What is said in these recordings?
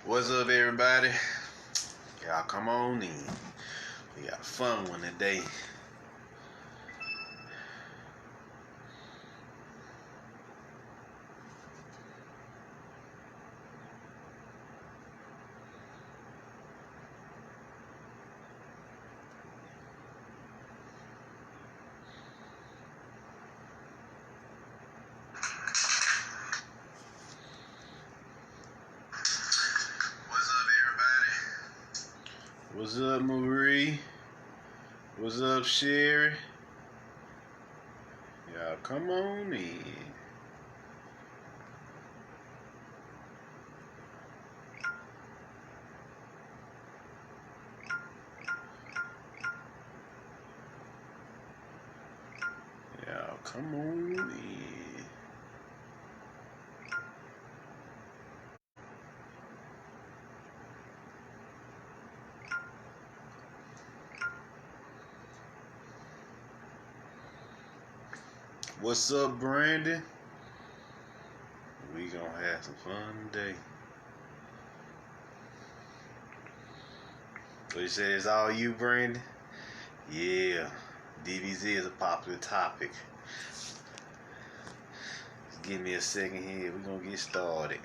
What's up, everybody? Y'all come on in. We got a fun one today. What's up, Marie? What's up, Sherry? Y'all come on in. Y'all come on in. What's up, Brandon? We gonna have some fun today. What you say, it's all you, Brandon? Yeah, DBZ is a popular topic. Just give me a second here. We're gonna get started.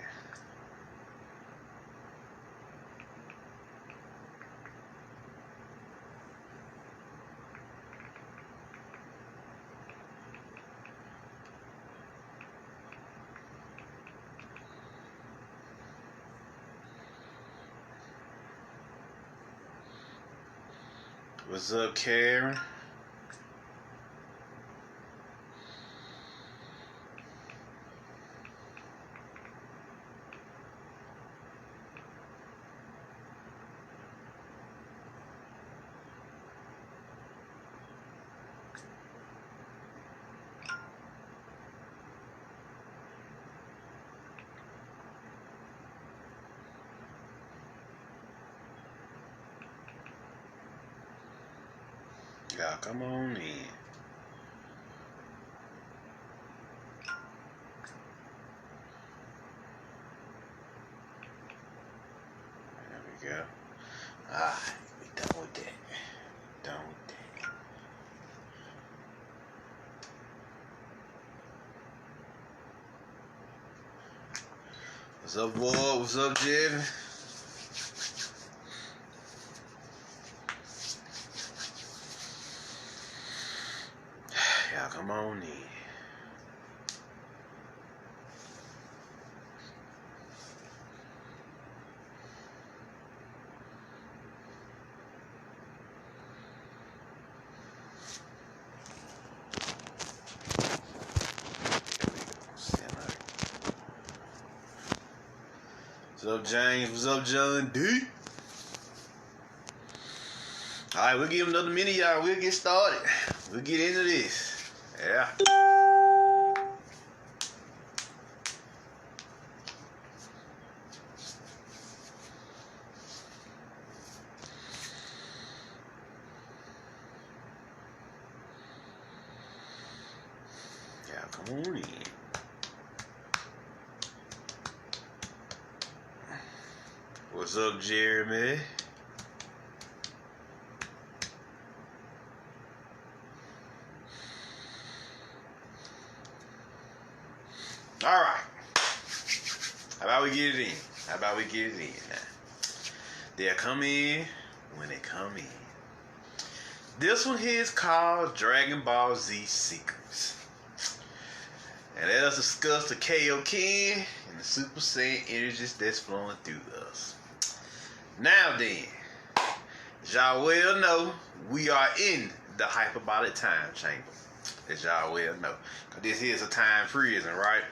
What's up, Karen? Y'all come on in. There we go. Alright, we done with that. Done with that. What's up, Ward? What's up, Jevin? Y'all come on in. What's up, James? What's up, John D? Alright, we'll give him another minute, y'all. We'll get started. We'll get into this. Yeah. Yeah, come on in. What's up, Jeremy? All right. How about we get it in? How about we get it in now? They'll come in when they come in. This one here is called Dragonball Z Secrets. And let us discuss the Kao-Ken and the Super Saiyan energies that's flowing through us. Now then, as y'all well know, we are in the hyperbolic time chamber. As y'all well know. Because this is a time prison, right?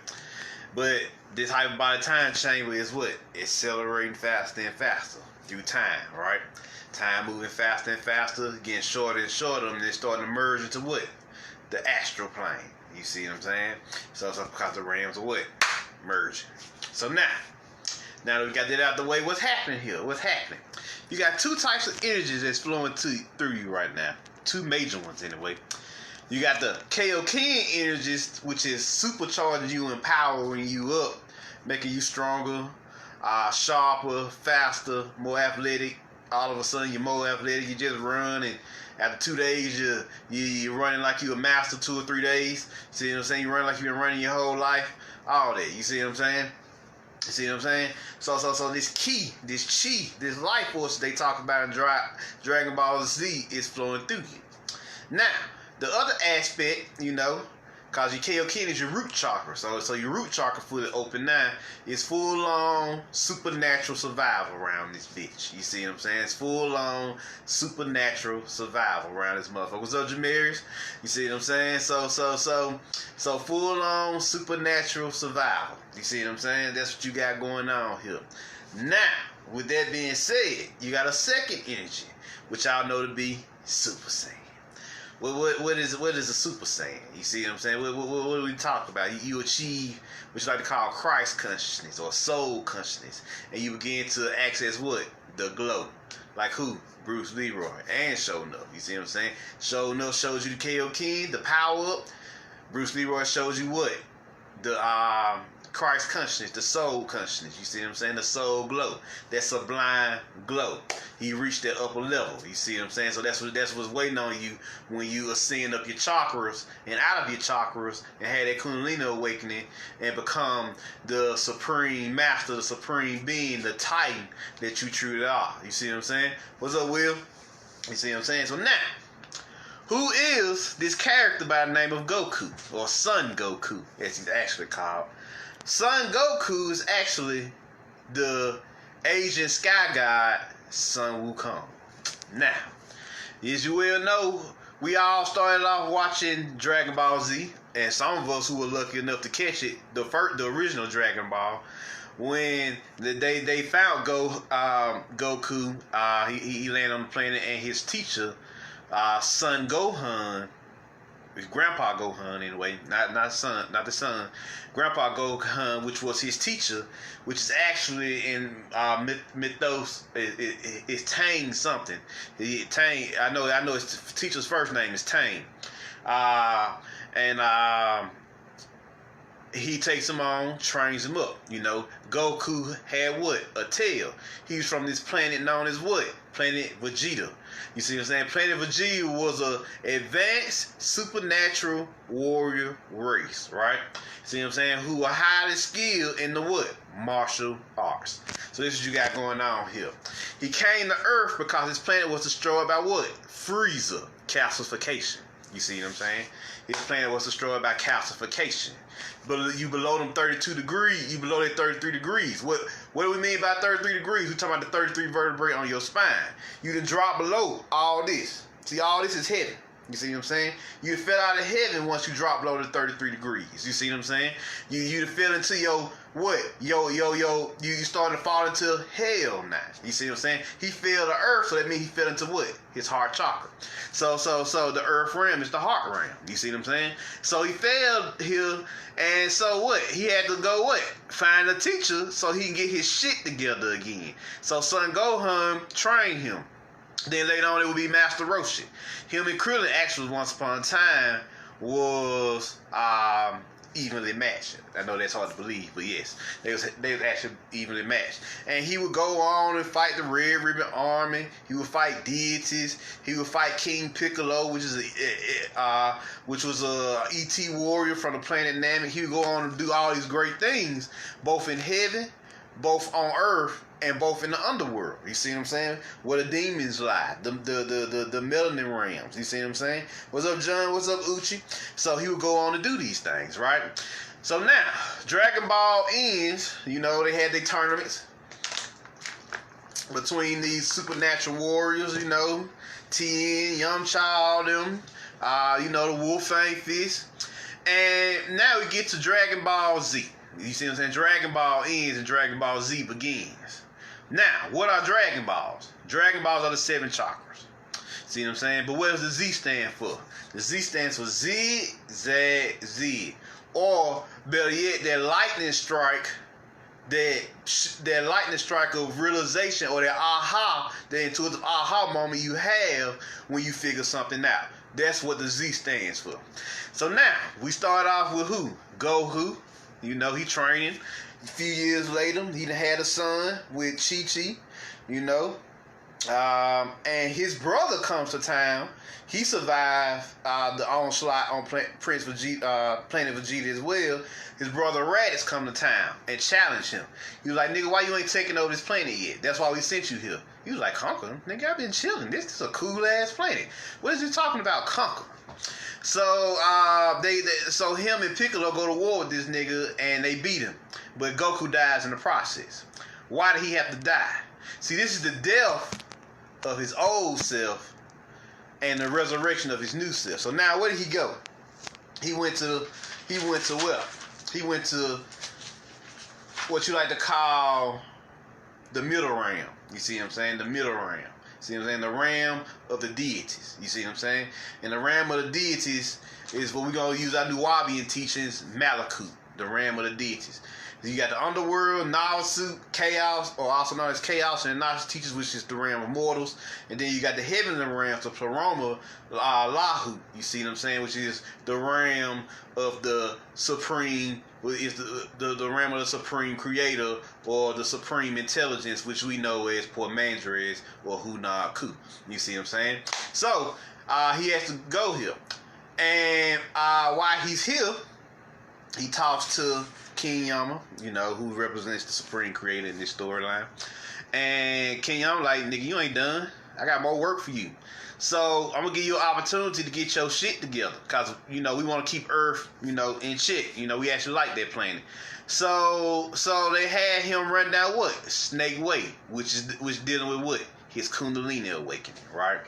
But this hyperbolic time chamber is what? Accelerating faster and faster through time, right? Time moving faster and faster, getting shorter and shorter, and then starting to merge into what? The astral plane. You see what I'm saying? So it's because the realms are what? Merging. So now that we got that out of the way, what's happening here? What's happening? You got two types of energies that's flowing through you right now. Two major ones anyway. You got the Kao-Ken energies, which is supercharging you, empowering you up, making you stronger, sharper, faster, more athletic. All of a sudden you're more athletic. You just run, and after 2 days you're running like you a master. 2 or 3 days. See what I'm saying? You run like you've been running your whole life. All that. You see what I'm saying? You see what I'm saying? So this chi, this life force they talk about in Dragon Ball Z is flowing through you. Now, the other aspect, cause your Kao-Ken is your root chakra. So your root chakra fully open now is full on supernatural survival around this bitch. You see what I'm saying? It's full on supernatural survival around this motherfucker. What's up, Jamaris? You see what I'm saying? So full on supernatural survival. You see what I'm saying? That's what you got going on here. Now, with that being said, you got a second energy, which y'all know to be Super Saiyan. What is a Super Saiyan? You see what I'm saying? What do we talk about? You achieve what you like to call Christ consciousness or soul consciousness, and you begin to access what? The glow. Like who? Bruce Leroy and Show Enough. You see what I'm saying? Show Enough shows you the Kao-Ken, the power up. Bruce Leroy shows you what? The Christ consciousness, the soul consciousness. You see what I'm saying? The soul glow, that sublime glow. He reached that upper level. You see what I'm saying? So that's what's waiting on you when you ascend up your chakras and out of your chakras and have that Kundalini awakening and become the supreme master, the supreme being, the Titan that you truly are. You see what I'm saying? What's up, Will? You see what I'm saying? So now, who is this character by the name of Goku, or Son Goku, as he's actually called? Son Goku is actually the Asian sky god Sun Wukong. Now, as you well know, we all started off watching Dragon Ball Z, and some of us who were lucky enough to catch it, the original Dragon Ball, when they found Goku, he landed on the planet, and his teacher, Son Gohan, his Grandpa Gohan anyway, not the son, Grandpa Gohan, which was his teacher, which is actually in mythos, it's Tang something. Tang, I know his teacher's first name is Tang, and he takes him on, trains him up. Goku had what? A tail. He was from this planet known as what? Planet Vegeta. You see what I'm saying? Planet Vegeta was a advanced supernatural warrior race, right? See what I'm saying? Who are highly skilled in the what? Martial arts. So this is what you got going on here. He came to Earth because his planet was destroyed by what? Frieza calcification. You see what I'm saying? His planet was destroyed by calcification. But you below them 32 degrees, you below that 33 degrees. What do we mean by 33 degrees? We're talking about the 33 vertebrae on your spine. You done drop below all this. See, all this is heaven. You see what I'm saying? You fell out of heaven once you drop below the 33 degrees. You see what I'm saying? You fell into your what? You starting to fall into hell now. You see what I'm saying? He fell to earth, so that means he fell into what? His heart chakra. So the earth realm is the heart realm. You see what I'm saying? So he fell here, and so what? He had to go what? Find a teacher so he can get his shit together again. So Son Gohan trained him. Then later on it would be Master Roshi. Him and Krillin actually once upon a time was evenly matched. I know that's hard to believe, but yes, they was actually evenly matched. And he would go on and fight the Red Ribbon Army. He would fight deities. He would fight King Piccolo, which was a ET warrior from the planet Namek. He would go on and do all these great things, both in heaven, both on earth, and both in the underworld. You see what I'm saying? Where the demons lie, the melanin realms. You see what I'm saying? What's up, John? What's up, Uchi? So he would go on to do these things, right? So now, Dragon Ball ends. They had their tournaments between these supernatural warriors. Tien, Yamcha, them. The Wolfang Fist. And now we get to Dragon Ball Z. You see what I'm saying? Dragon Ball ends and Dragon Ball Z begins. Now, what are Dragon Balls? Dragon Balls are the 7 chakras. See what I'm saying? But what does the Z stand for? The Z stands for Z. Or, better yet, that lightning strike, that lightning strike of realization, or that aha, the intuitive aha moment you have when you figure something out. That's what the Z stands for. So now, we start off with who? Goku. He training. A few years later, he had a son with Chi-Chi, you know. And his brother comes to town. He survived the onslaught on Planet Vegeta as well. His brother Raditz come to town and challenge him. He was like, nigga, why you ain't taking over this planet yet? That's why we sent you here. He was like, conquer him? Nigga, I've been chilling. This is a cool-ass planet. What is he talking about, conquer? So, so him and Piccolo go to war with this nigga, and they beat him. But Goku dies in the process. Why did he have to die? See, this is the death of his old self and the resurrection of his new self. So now, where did he go? He went to where? He went to what you like to call the middle realm. You see what I'm saying? The middle realm. See what I'm saying? The realm of the deities. You see what I'm saying? And the realm of the deities is what we're going to use our Nuwabian teachings, Malakut, the realm of the deities. You got the underworld, Narsut, Chaos, or also known as Chaos and Narsut teachers, which is the realm of mortals. And then you got the heavenly realms of Pleroma, Lahut, you see what I'm saying, which is the realm of the supreme, is the realm of the supreme creator or the supreme intelligence, which we know as Pormandres or Hunaku. You see what I'm saying? So, he has to go here. And while he's here, he talks to King Yama, you know, who represents the supreme creator in this storyline. And King Yama like, nigga, you ain't done. I got more work for you. So I'm gonna give you an opportunity to get your shit together, cause you know we want to keep Earth, you know, in check. You know, we actually like that planet. So they had him run down what? Snake Way, which dealing with what? His Kundalini awakening, right?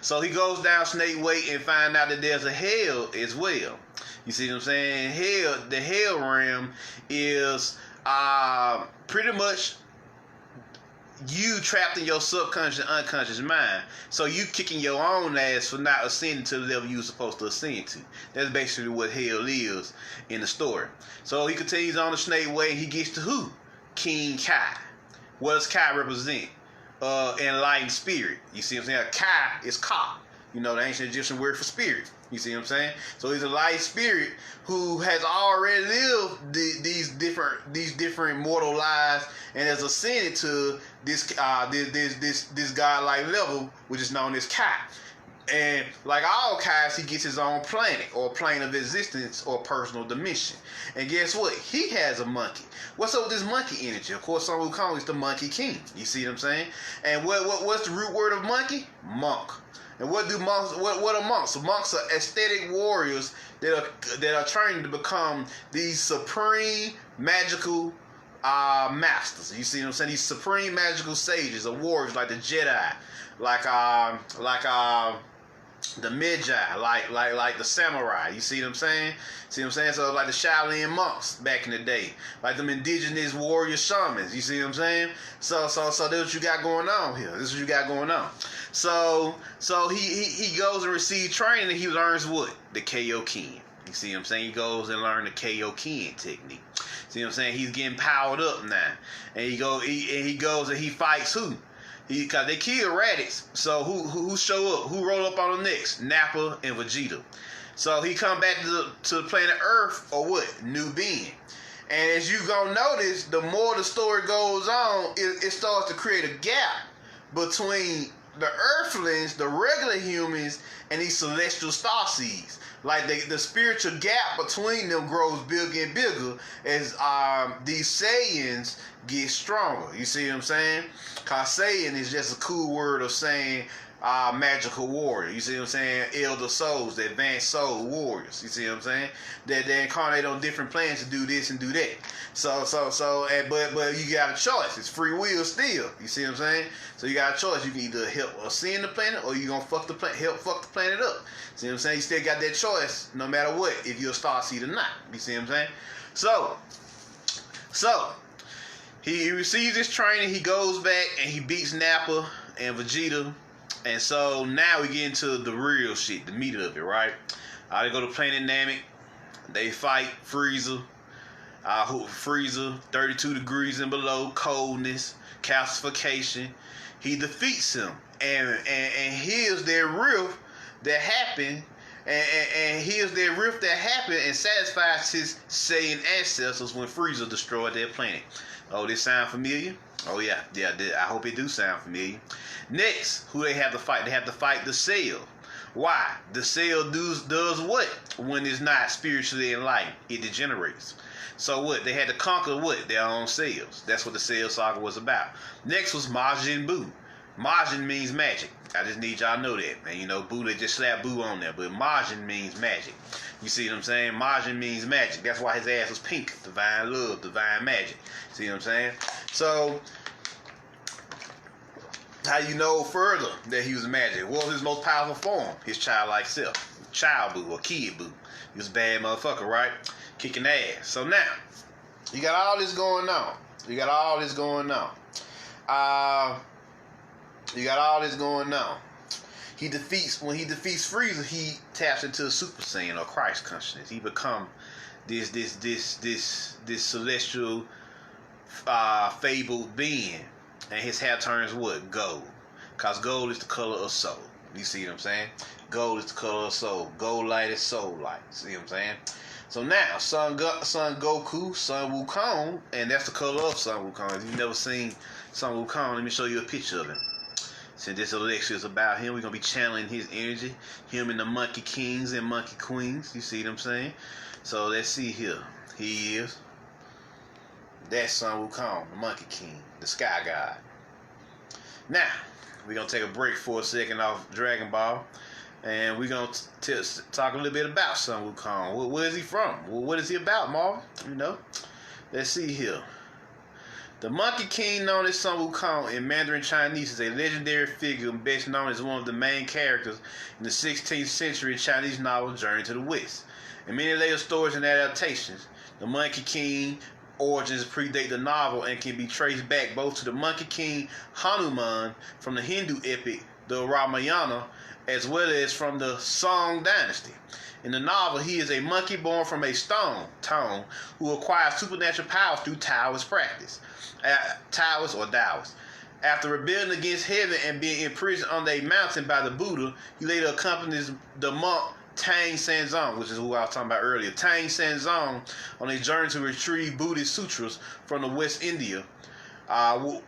So he goes down Snake Way and find out that there's a hell as well. You see what I'm saying? Hell, the hell realm is pretty much you trapped in your subconscious and unconscious mind. So you kicking your own ass for not ascending to the level you were supposed to ascend to. That's basically what hell is in the story. So he continues on the Snake Way and he gets to who? King Kai. What does Kai represent? Enlightened spirit. You see what I'm saying? Kai is Ka. You know, the ancient Egyptian word for spirit. You see what I'm saying? So he's a light spirit who has already lived these different mortal lives and has ascended to this godlike level, which is known as Kai. And like all Kais, he gets his own planet or plane of existence or personal dimension. And guess what? He has a monkey. What's up with this monkey energy? Of course, some will call it the Monkey King. You see what I'm saying? And what's the root word of monkey? Monk. And what do monks? What are monks? Monks are aesthetic warriors that are trained to become these supreme magical masters. You see what I'm saying? These supreme magical sages or warriors, like the Jedi, like the Magi, like the samurai. You see what I'm saying? See what I'm saying? So like the Shaolin monks back in the day, like them indigenous warrior shamans. You see what I'm saying? So that's what you got going on here. This is what you got going on. So he goes and receives training and he learns what? The Kao-Ken. You see what I'm saying? He goes and learns the Kao-Ken technique. See what I'm saying? He's getting powered up now. And he goes and he fights who? Because they killed Raditz. So who show up? Who roll up on the next? Nappa and Vegeta. So he come back to the planet Earth or what? New being. And as you gonna notice, the more the story goes on, it starts to create a gap between the Earthlings, the regular humans, and these celestial starseeds. Like the spiritual gap between them grows bigger and bigger as these Saiyans get stronger. You see what I'm saying? Cause Saiyan is just a cool word of saying magical warrior. You see what I'm saying? Elder souls, the advanced soul warriors. You see what I'm saying? That they incarnate on different planets to do this and do that. But you got a choice. It's free will still. You see what I'm saying? So you got a choice. You can either help ascend the planet or you gonna fuck the planet, help fuck the planet up. See what I'm saying? You still got that choice no matter what, if you're a starseed or not. You see what I'm saying? So he receives this training, he goes back and he beats Nappa and Vegeta. And so now we get into the real shit, the meat of it, right? They go to Planet Namek. They fight Frieza. Frieza, 32 degrees and below, coldness, calcification. He defeats him. And here's their rift that happened And here's the rift that happened and satisfies his Saiyan ancestors when Frieza destroyed their planet. Oh, this sound familiar? Oh yeah, I hope it do sound familiar. Next, who they have to fight? They have to fight the Cell. Why? The Cell does what? When it's not spiritually enlightened, it degenerates. So what? They had to conquer what? Their own cells. That's what the Cell Saga was about. Next was Majin Buu. Majin means magic. I just need y'all to know that. And you know, Buu, they just slapped Buu on there. But Majin means magic. You see what I'm saying? Majin means magic. That's why his ass was pink. Divine love, divine magic. See what I'm saying? So, how you know further that he was magic? What was his most powerful form? His childlike self. Child Buu or Kid Buu. He was a bad motherfucker, right? Kicking ass. So now, you got all this going on. You got all this going on. When he defeats Frieza, he taps into Super Saiyan or Christ consciousness. He become this celestial fabled being, and his hair turns what? Gold. Cause gold is the color of soul. You see what I'm saying? Gold is the color of soul. Gold light is soul light. See what I'm saying? So now, Son Goku, Sun Wukong, and that's the color of Sun Wukong. If you've never seen Sun Wukong, let me show you a picture of him. Since this lecture is about him, we're going to be channeling his energy. Him and the Monkey Kings and Monkey Queens. You see what I'm saying? So let's see here. He is. That's Sun Wukong, the Monkey King, the Sky God. Now, we're going to take a break for a second off Dragon Ball. And we're going to talk a little bit about Sun Wukong. Where is he from? What is he about, Marvel? You know? Let's see here. The Monkey King, known as Sun Wukong in Mandarin Chinese, is a legendary figure best known as one of the main characters in the 16th century Chinese novel Journey to the West. In many later stories and adaptations, the Monkey King origins predate the novel and can be traced back both to the Monkey King Hanuman from the Hindu epic, the Ramayana, as well as from the Song dynasty. In the novel, he is a monkey born from a stone, who acquires supernatural powers through Taoist practice. Taoist or Taoist. After rebelling against heaven and being imprisoned on a mountain by the Buddha, he later accompanies the monk Tang Sanzong, which is who I was talking about earlier. Tang Sanzong on a journey to retrieve Buddhist sutras from the West India, where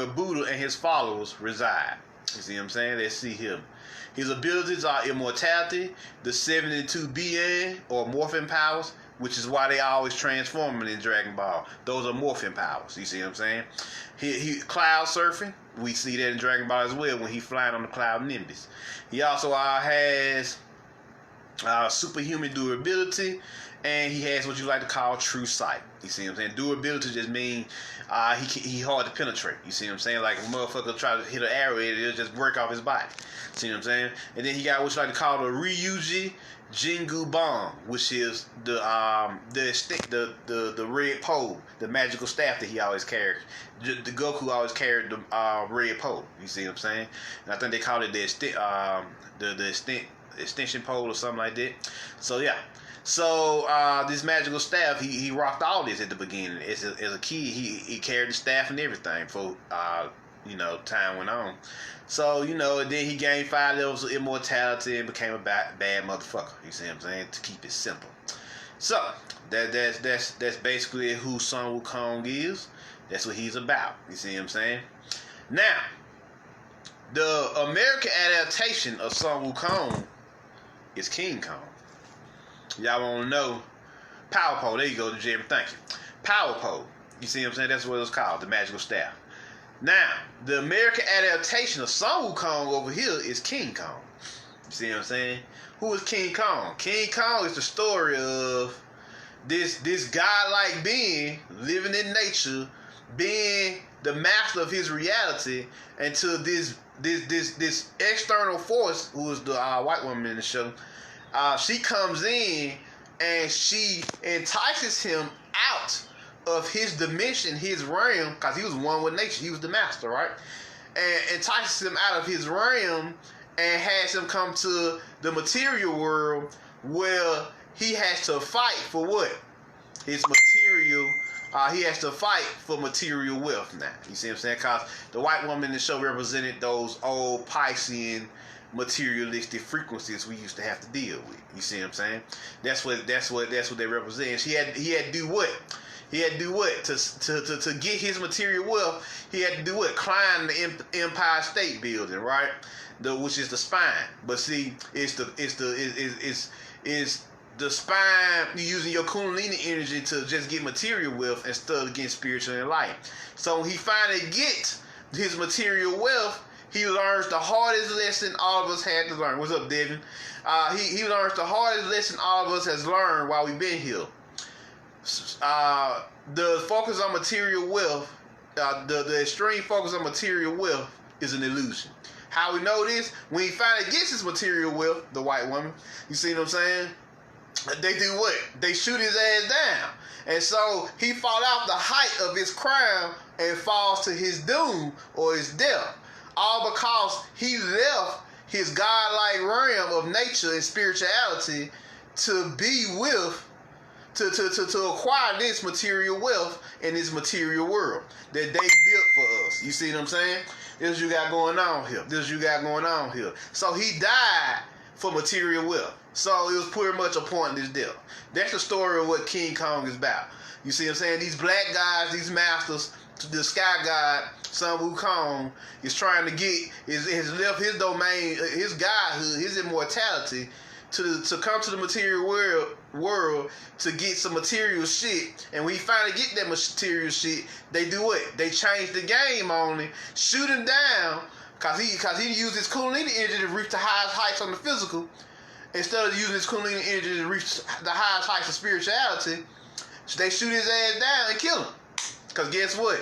Buddha and his followers reside. You see what I'm saying? Let's see him. His abilities are immortality, the 72 Bian or morphing powers, which is why they always transforming in Dragon Ball. Those are morphing powers. You see what I'm saying? He cloud surfing. We see that in Dragon Ball as well when he's flying on the cloud Nimbus. He also has superhuman durability, and he has what you like to call true sight. You see what I'm saying? Durability just means he hard to penetrate. You see what I'm saying? Like a motherfucker try to hit an arrow, it'll just break off his body. See what I'm saying? And then he got what you like to call the Ryuji Jingu Bomb, which is the red pole, the magical staff that he always carried. The Goku always carried the red pole. You see what I'm saying? And I think they call it the extension pole or something like that. So yeah. So this magical staff, he rocked all this at the beginning. As a kid, he carried the staff and everything before time went on. So then he gained 5 levels of immortality and became a bad motherfucker. You see what I'm saying? To keep it simple. So that's basically who Sun Wukong is. That's what he's about. You see what I'm saying? Now, the American adaptation of Sun Wukong is King Kong. Y'all want to know? Power Pole. There you go, Jeremy. Thank you. Power Pole. You see what I'm saying? That's what it's called, the magical staff. Now, the American adaptation of Sun Wukong over here is King Kong. You see what I'm saying? Who is King Kong? King Kong is the story of this godlike being living in nature, being the master of his reality, until this external force, who is the white woman in the show, she comes in and she entices him out of his dimension, his realm, because he was one with nature. He was the master, right? And entices him out of his realm and has him come to the material world where he has to fight for what? His material. He has to fight for material wealth now. You see what I'm saying? Because the white woman in the show represented those old Piscean materialistic frequencies we used to have to deal with. You see what I'm saying? That's what they represent. He had to do what? He had to do what? To get his material wealth, he had to do what? Climb the Empire State Building, right? Which is the spine. But see, it's the spine, using your Kundalini energy to just get material wealth instead of getting spiritual and light. So when he finally gets his material wealth, he learns the hardest lesson all of us had to learn. What's up, Devin? He learns the hardest lesson all of us has learned while we've been here. The focus on material wealth, the extreme focus on material wealth is an illusion. How we know this? When he finally gets his material wealth, the white woman, you see what I'm saying? They do what? They shoot his ass down. And so he fall off the height of his crown and falls to his doom or his death. All because he left his godlike realm of nature and spirituality to be with, to acquire this material wealth in this material world that they built for us. You see what I'm saying? This is what you got going on here. So he died for material wealth. So it was pretty much a point in his death. That's the story of what King Kong is about. You see what I'm saying? These black guys, these masters, the sky god, Sun Wukong, is trying to get, has left his domain, his godhood, his immortality, to come to the material world to get some material shit. And when he finally get that material shit, they do what? They change the game on him, shoot him down, cause he used his Kundalini energy to reach the highest heights on the physical, instead of using his Kundalini energy to reach the highest heights of spirituality. So they shoot his ass down and kill him. Cause guess what?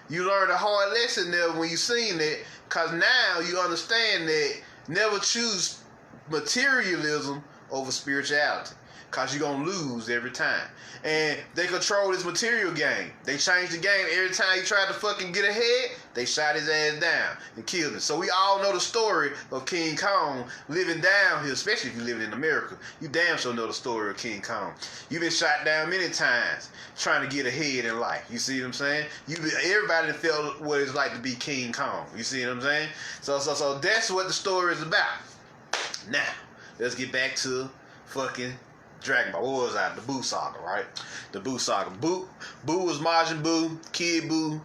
You learned a hard lesson there when you seen that. Cause now you understand that never choose materialism over spirituality, cause you're gonna lose every time. And they control this material game. They changed the game. Every time he tried to fucking get ahead, they shot his ass down and killed him. So we all know the story of King Kong living down here, especially if you're living in America. You damn sure know the story of King Kong. You've been shot down many times trying to get ahead in life. You see what I'm saying? Everybody felt what it's like to be King Kong. You see what I'm saying? So that's what the story is about. Now, let's get back to fucking Dragon Ball. What was that? The Buu Saga, right? The Buu Saga. Buu was Majin Buu. Kid Buu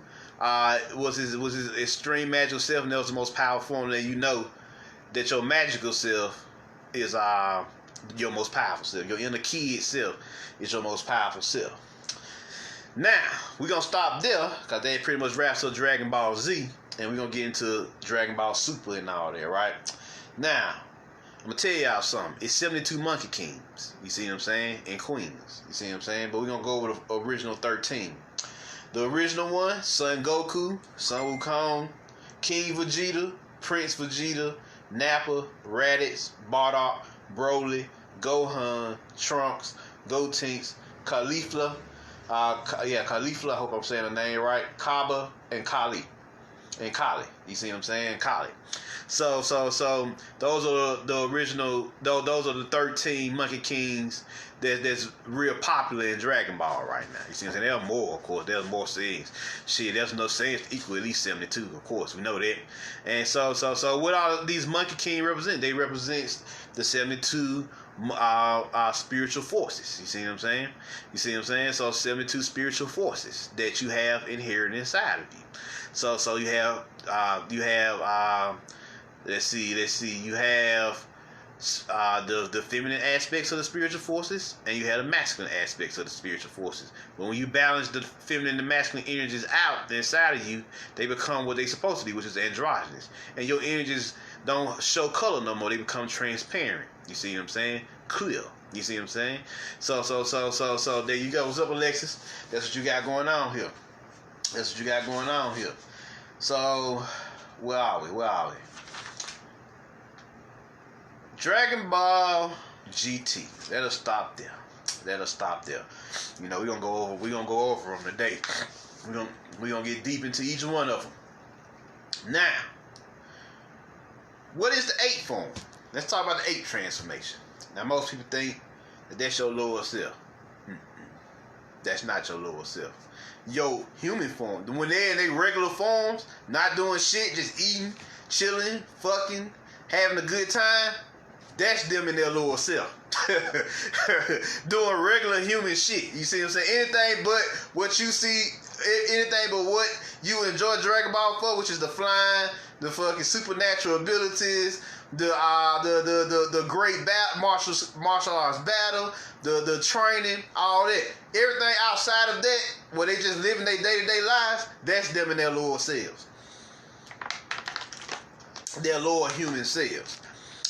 was his extreme magical self, and that was the most powerful form. That you know that your magical self is your most powerful self. Your inner kid self is your most powerful self. Now, we're going to stop there, because that pretty much wraps up Dragon Ball Z, and we're going to get into Dragon Ball Super and all that, right? Now, I'm going to tell y'all something. It's 72 Monkey Kings. You see what I'm saying? And Queens. You see what I'm saying? But we're going to go over the original 13. The original one, Son Goku, Sun Wukong, King Vegeta, Prince Vegeta, Nappa, Raditz, Bardock, Broly, Gohan, Trunks, Gotenks, Caulifla, Caulifla, I hope I'm saying the name right, Kaba, and Kali. And Kali. You see what I'm saying? Kali. So those are the original. Those are the 13 Monkey Kings that's real popular in Dragon Ball right now. You see what I'm saying? There are more, of course. There's more Saiyans. Shit, there's no Saiyans equal at least 72. Of course, we know that. And so what all these Monkey Kings represent? They represent the 72 spiritual forces. You see what I'm saying? So 72 spiritual forces that you have inherent inside of you. So you have let's see. You have the feminine aspects of the spiritual forces, and you have the masculine aspects of the spiritual forces. But when you balance the feminine and the masculine energies out inside of you, they become what they're supposed to be, which is androgynous. And your energies don't show color no more; they become transparent. You see what I'm saying? Clear. You see what I'm saying? So there you go. What's up, Alexis? That's what you got going on here. So where are we? Dragon Ball GT. Let us stop there. You know, we're gonna go over them today. We're gonna get deep into each one of them. Now, what is the 8th form? Let's talk about the 8th transformation. Now, most people think that that's your lower self. That's not your lower self. Your human form. When they're in their regular forms, not doing shit, just eating, chilling, fucking, having a good time, that's them in their lower self. Doing regular human shit. You see what I'm saying? Anything but what you see, anything but what you enjoy Dragon Ball for, which is the flying, the fucking supernatural abilities, the great martial arts battle, the training, all that. Everything outside of that, where they just living their day-to-day lives, that's them in their lower selves. Their lower human selves.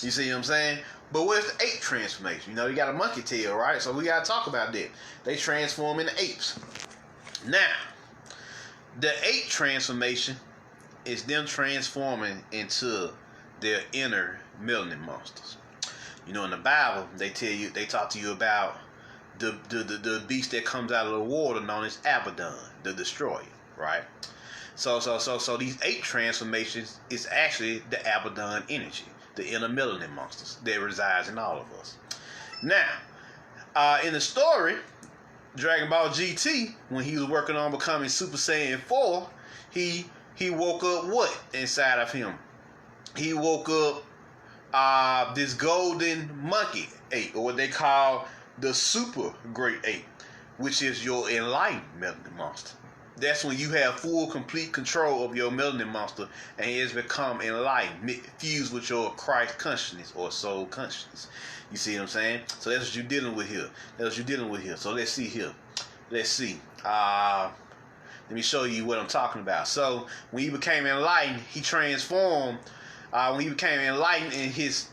You see what I'm saying? But where's the ape transformation? You know, you got a monkey tail, right? So we got to talk about that. They transform into apes. Now, the ape transformation is them transforming into their inner melanin monsters. You know, in the Bible, they talk to you about the beast that comes out of the water known as Abaddon, the destroyer, right? So these ape transformations is actually the Abaddon energy, the inner melanin monsters that resides in all of us. Now, in the story, Dragon Ball GT, when he was working on becoming Super Saiyan 4, he woke up what inside of him? He woke up this golden monkey ape, or what they call the super great ape, which is your enlightened melanin monster. That's when you have full, complete control of your melanin monster, and it has become enlightened, fused with your Christ consciousness or soul consciousness. You see what I'm saying? So that's what you're dealing with here. So let's see here. Let's see. Let me show you what I'm talking about. So when he became enlightened, he transformed. When he became enlightened in his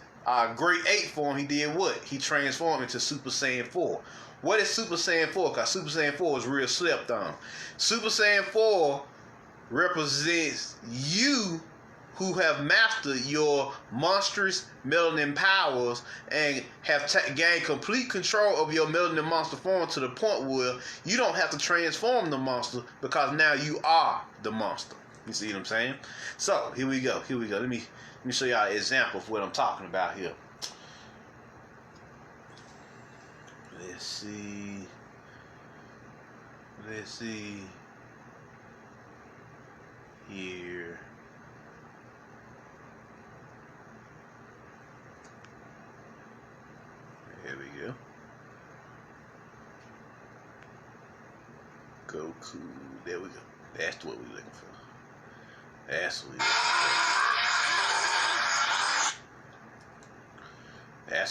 great ape form, he did what? He transformed into Super Saiyan 4. What is Super Saiyan 4? Because Super Saiyan 4 is real slept on. Super Saiyan 4 represents you who have mastered your monstrous melanin powers and have gained complete control of your melanin monster form to the point where you don't have to transform the monster because now you are the monster. You see what I'm saying? So here we go. Let me show y'all an example of what I'm talking about here. Let's see here. There we go. Goku. There we go. That's what we're looking for. That's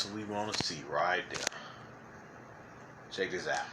what we want to see right there. Check this out.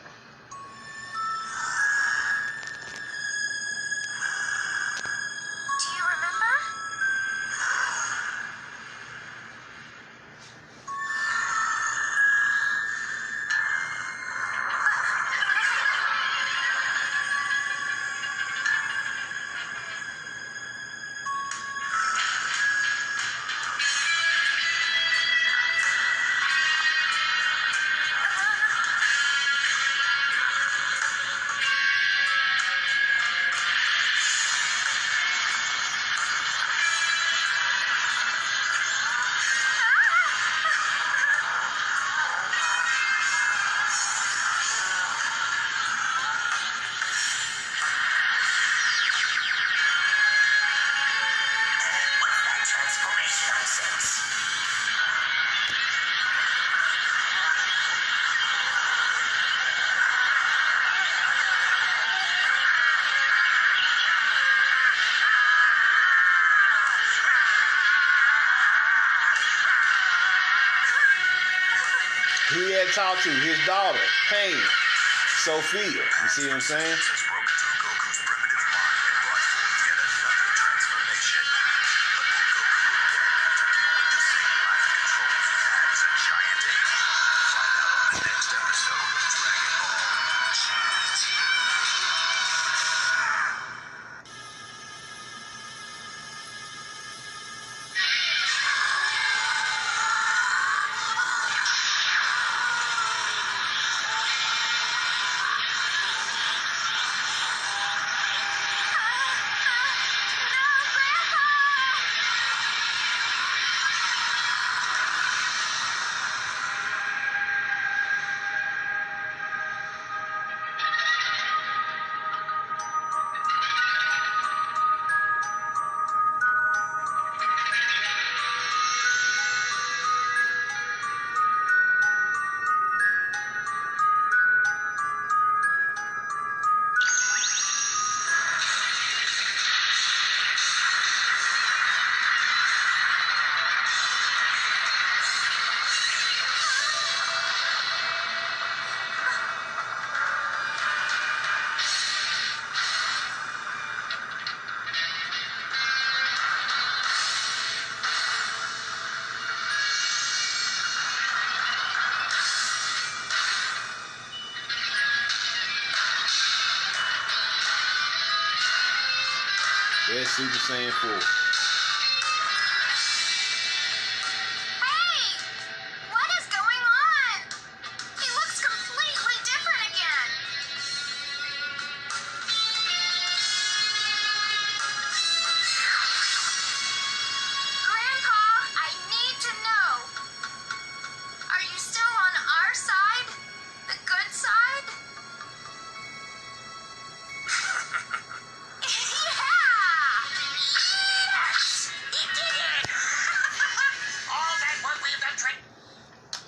He had talked to his daughter, Pain, Sophia. You see what I'm saying? That's Super Saiyan 4. Hey! What is going on? He looks completely different again. Grandpa, I need to know. Are you still on our side? The good side?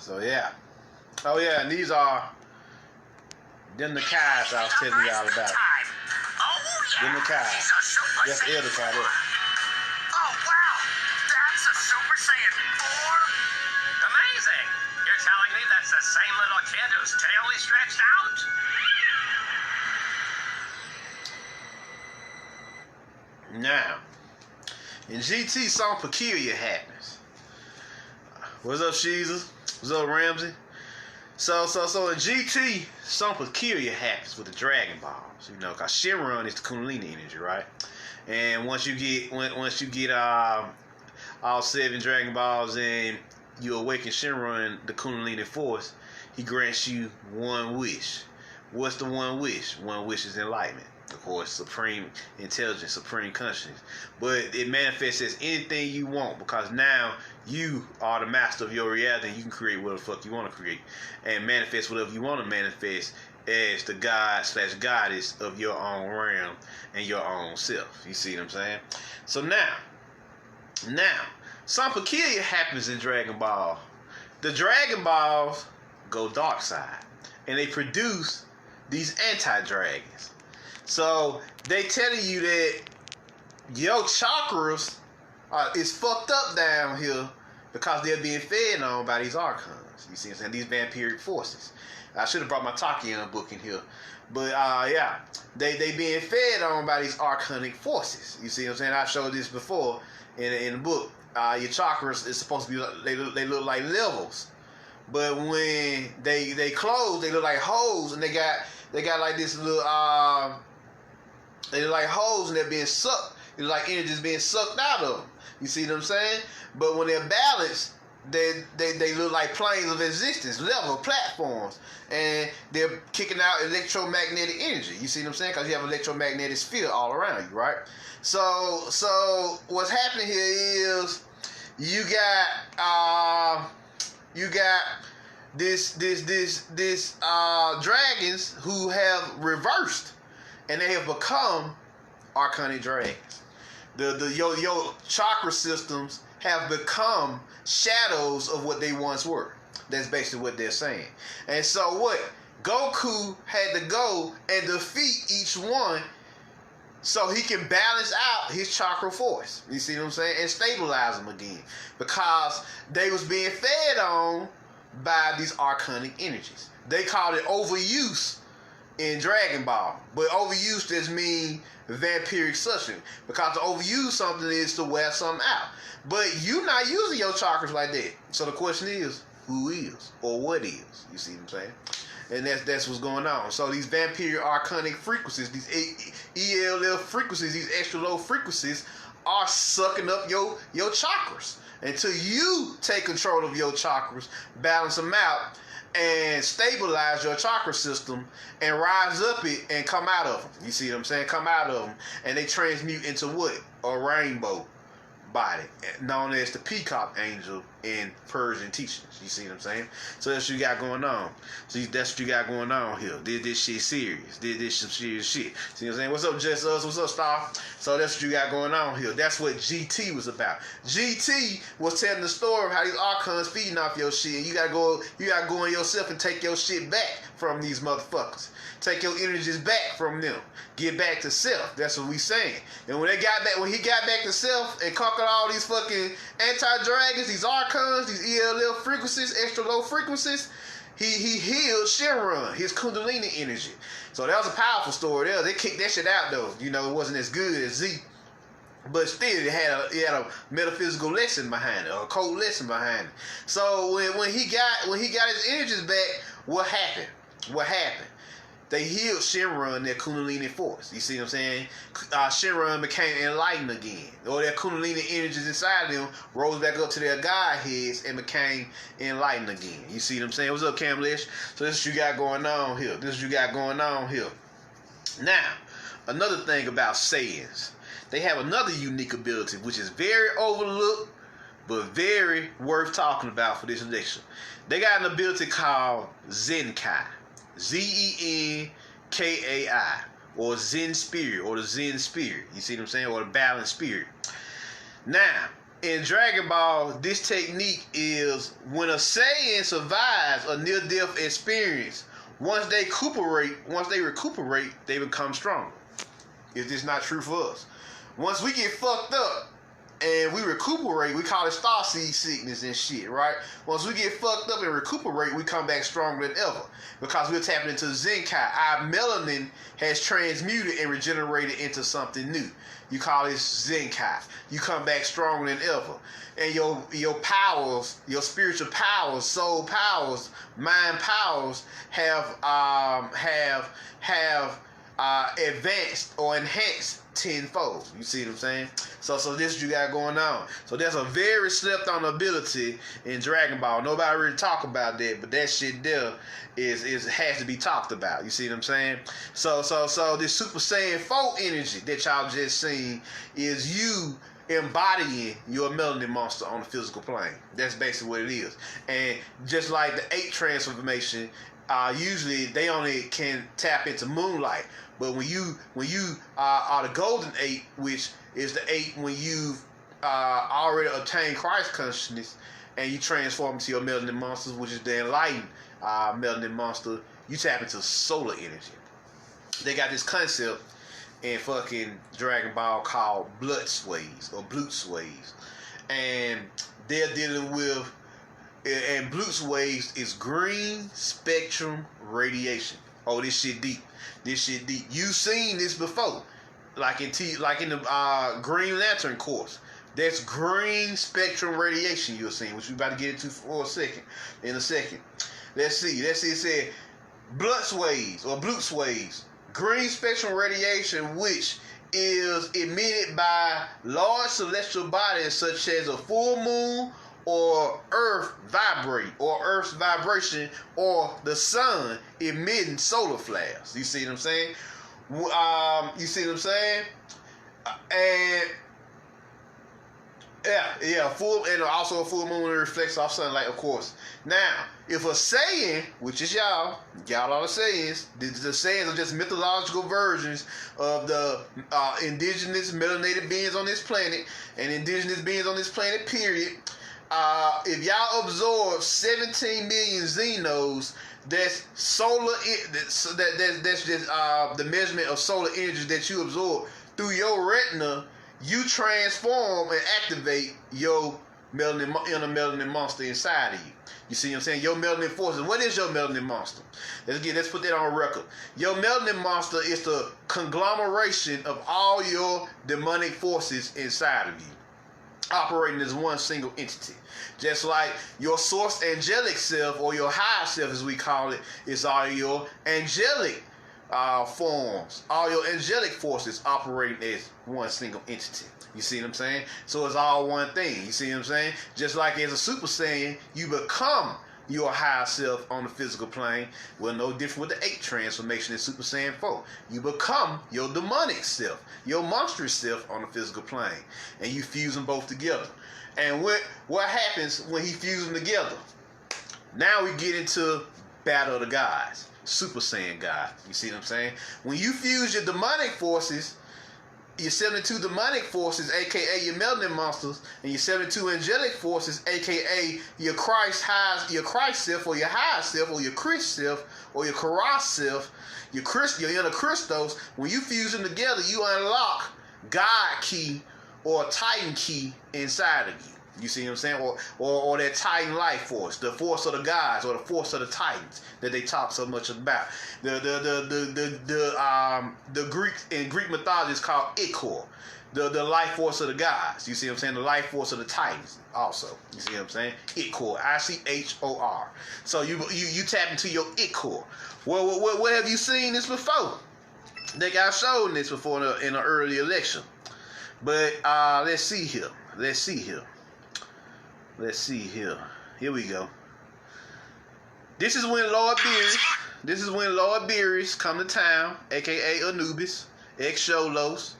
So yeah. Oh yeah, and these are them the Kais I was telling y'all about. Them the Kais. That's Elder Kai there. Oh wow, that's a Super Saiyan 4? Amazing. You're telling me that's the same little kid whose tail he stretched out? Now, in GT, something peculiar happens. What's up, Jesus? What's up, Ramsey? So in GT, something peculiar happens with the Dragon Balls. You know, cause Shenron is the Kundalini energy, right? And once you get all 7 Dragon Balls and you awaken Shenron, the Kundalini force, he grants you one wish. What's the one wish? One wish is enlightenment. Of course, supreme intelligence, supreme consciousness. But it manifests as anything you want because now you are the master of your reality and you can create whatever the fuck you want to create. And manifest whatever you want to manifest as the god/goddess of your own realm and your own self. You see what I'm saying? So now, something peculiar happens in Dragon Ball. The Dragon Balls go dark side and they produce these anti-dragons. So they telling you that your chakras is fucked up down here because they're being fed on by these archons. You see what I'm saying? These vampiric forces. I should have brought my Takian book in here. But yeah, they being fed on by these archonic forces. You see what I'm saying? I showed this before in the book. Your chakras is supposed to be, they look like levels. But when they close, they look like holes, and they got like this little they look like holes and they're being sucked. It's like energy being sucked out of them. You see what I'm saying? But when they're balanced, they look like planes of existence, level platforms, and they're kicking out electromagnetic energy. You see what I'm saying? Because you have electromagnetic field all around you, right? So what's happening here is you got this dragons who have reversed and they have become archonic dragons. Your chakra systems have become shadows of what they once were. That's basically what they're saying. And so what? Goku had to go and defeat each one so he can balance out his chakra force. You see what I'm saying? And stabilize them again. Because they was being fed on by these archonic energies. They called it overuse in Dragon Ball. But overuse just mean vampiric suction. Because to overuse something is to wear something out. But you're not using your chakras like that. So the question is, who is? Or what is? You see what I'm saying? And that's what's going on. So these vampiric archonic frequencies, these ELL frequencies, these extra low frequencies are sucking up your chakras. Until you take control of your chakras, balance them out, and stabilize your chakra system and rise up it and come out of them. You see what I'm saying? Come out of them. And they transmute into what? A rainbow body, known as the peacock angel in Persian teachings. You see what I'm saying? So that's what you got going on. So that's what you got going on here. Did this shit serious. Did this some serious shit. See what I'm saying? What's up, Just Us? What's up, Star? So that's what you got going on here. That's what GT was about. GT was telling the story of how these archons feeding off your shit. You gotta go in yourself and take your shit back from these motherfuckers. Take your energies back from them. Get back to self. That's what we saying. And when he got back to self and conquered all these fucking anti-dragons, these archons, these ELL frequencies, extra low frequencies, he healed Shenron, his Kundalini energy. So that was a powerful story there. They kicked that shit out though. You know, it wasn't as good as Z. But still, it had a metaphysical lesson behind it, or a code lesson behind it. So when he got his energies back, what happened? they healed Shinra and their Kundalini force. You see what I'm saying? Shinra became enlightened again. Or their Kundalini energies inside them rose back up to their God heads and became enlightened again. You see what I'm saying? What's up, Camlish? So this is what you got going on here. Now, another thing about Saiyans. They have another unique ability, which is very overlooked, but very worth talking about for this edition. They got an ability called Xinkai. Zenkai, or Zen Spirit, or the Zen Spirit. You see what I'm saying? Or the Balanced Spirit. Now, in Dragon Ball, this technique is when a Saiyan survives a near-death experience, once they recuperate, they become stronger. Is this not true for us? Once we get fucked up, and we recuperate, we call it starseed sickness and shit, right? Once we get fucked up and recuperate, we come back stronger than ever because we're tapping into Xinkai. Our melanin has transmuted and regenerated into something new. You call it Xinkai. You come back stronger than ever, and your powers, your spiritual powers, soul powers, mind powers have advanced or enhanced tenfold. You see what I'm saying? So this is what you got going on. So there's a very slept on ability in Dragon Ball. Nobody really talk about that, but that shit there has to be talked about. You see what I'm saying? So this Super Saiyan 4 energy that y'all just seen is you embodying your melanin monster on the physical plane. That's basically what it is. And just like the 8 transformation, usually they only can tap into moonlight. But when you are the golden 8, which is the 8 when you've already obtained Christ consciousness and you transform into your melanin monsters, which is the enlightened melanin monster, you tap into solar energy. They got this concept in fucking Dragon Ball called blood sways or blood sways, and they're dealing with, and blood sways is green spectrum radiation. Oh, this shit deep. You've seen this before, like in the Green Lantern course. That's green spectrum radiation you're seeing, which we're about to get into in a second. Let's see. It said blood sways or blood sways. Green spectrum radiation, which is emitted by large celestial bodies such as a full moon or Earth's vibration, or the sun emitting solar flares. You see what I'm saying? And full, and also a full moon reflects off sunlight, of course. Now, if a Saiyan, which is y'all are the Saiyans, the Saiyans are just mythological versions of the indigenous melanated beings on this planet, and indigenous beings on this planet, period. If y'all absorb 17 million Xenos, that's solar. That's just the measurement of solar energy that you absorb through your retina. You transform and activate your inner melanin monster inside of you. You see what I'm saying? Your melanin forces. What is your melanin monster? Let's put that on record. Your melanin monster is the conglomeration of all your demonic forces inside of you, operating as one single entity. Just like your source angelic self, or your higher self as we call it, is all your angelic forms, all your angelic forces operating as one single entity. You see what I'm saying? So it's all one thing. You see what I'm saying? Just like as a Super Saiyan, you become your higher self on the physical plane. Well, no different with the 8 transformation in Super Saiyan 4. You become your demonic self, your monstrous self on the physical plane, and you fuse them both together. And what happens when he fuses them together? Now we get into Battle of the Gods, Super Saiyan God. You see what I'm saying? When you fuse your demonic forces, your 72 demonic forces, aka your melanin monsters, and your 72 angelic forces, aka your Christ self, or your high self, or your Christ self, or your Karas self, your inner Christos. When you fuse them together, you unlock God key or Titan key inside of you. You see what I'm saying? Or that Titan life force, the force of the gods, or the force of the Titans that they talk so much about. The Greek in Greek mythology is called Ichor, the life force of the gods. You see what I'm saying? The life force of the Titans also. You see what I'm saying? Ichor, Ichor. So you tap into your Ichor. Well, where have you seen this before? I think I showed this before in an early election. But let's see here. Here we go. This is when Lord Beerus come to town, aka Anubis, ex-Sholos,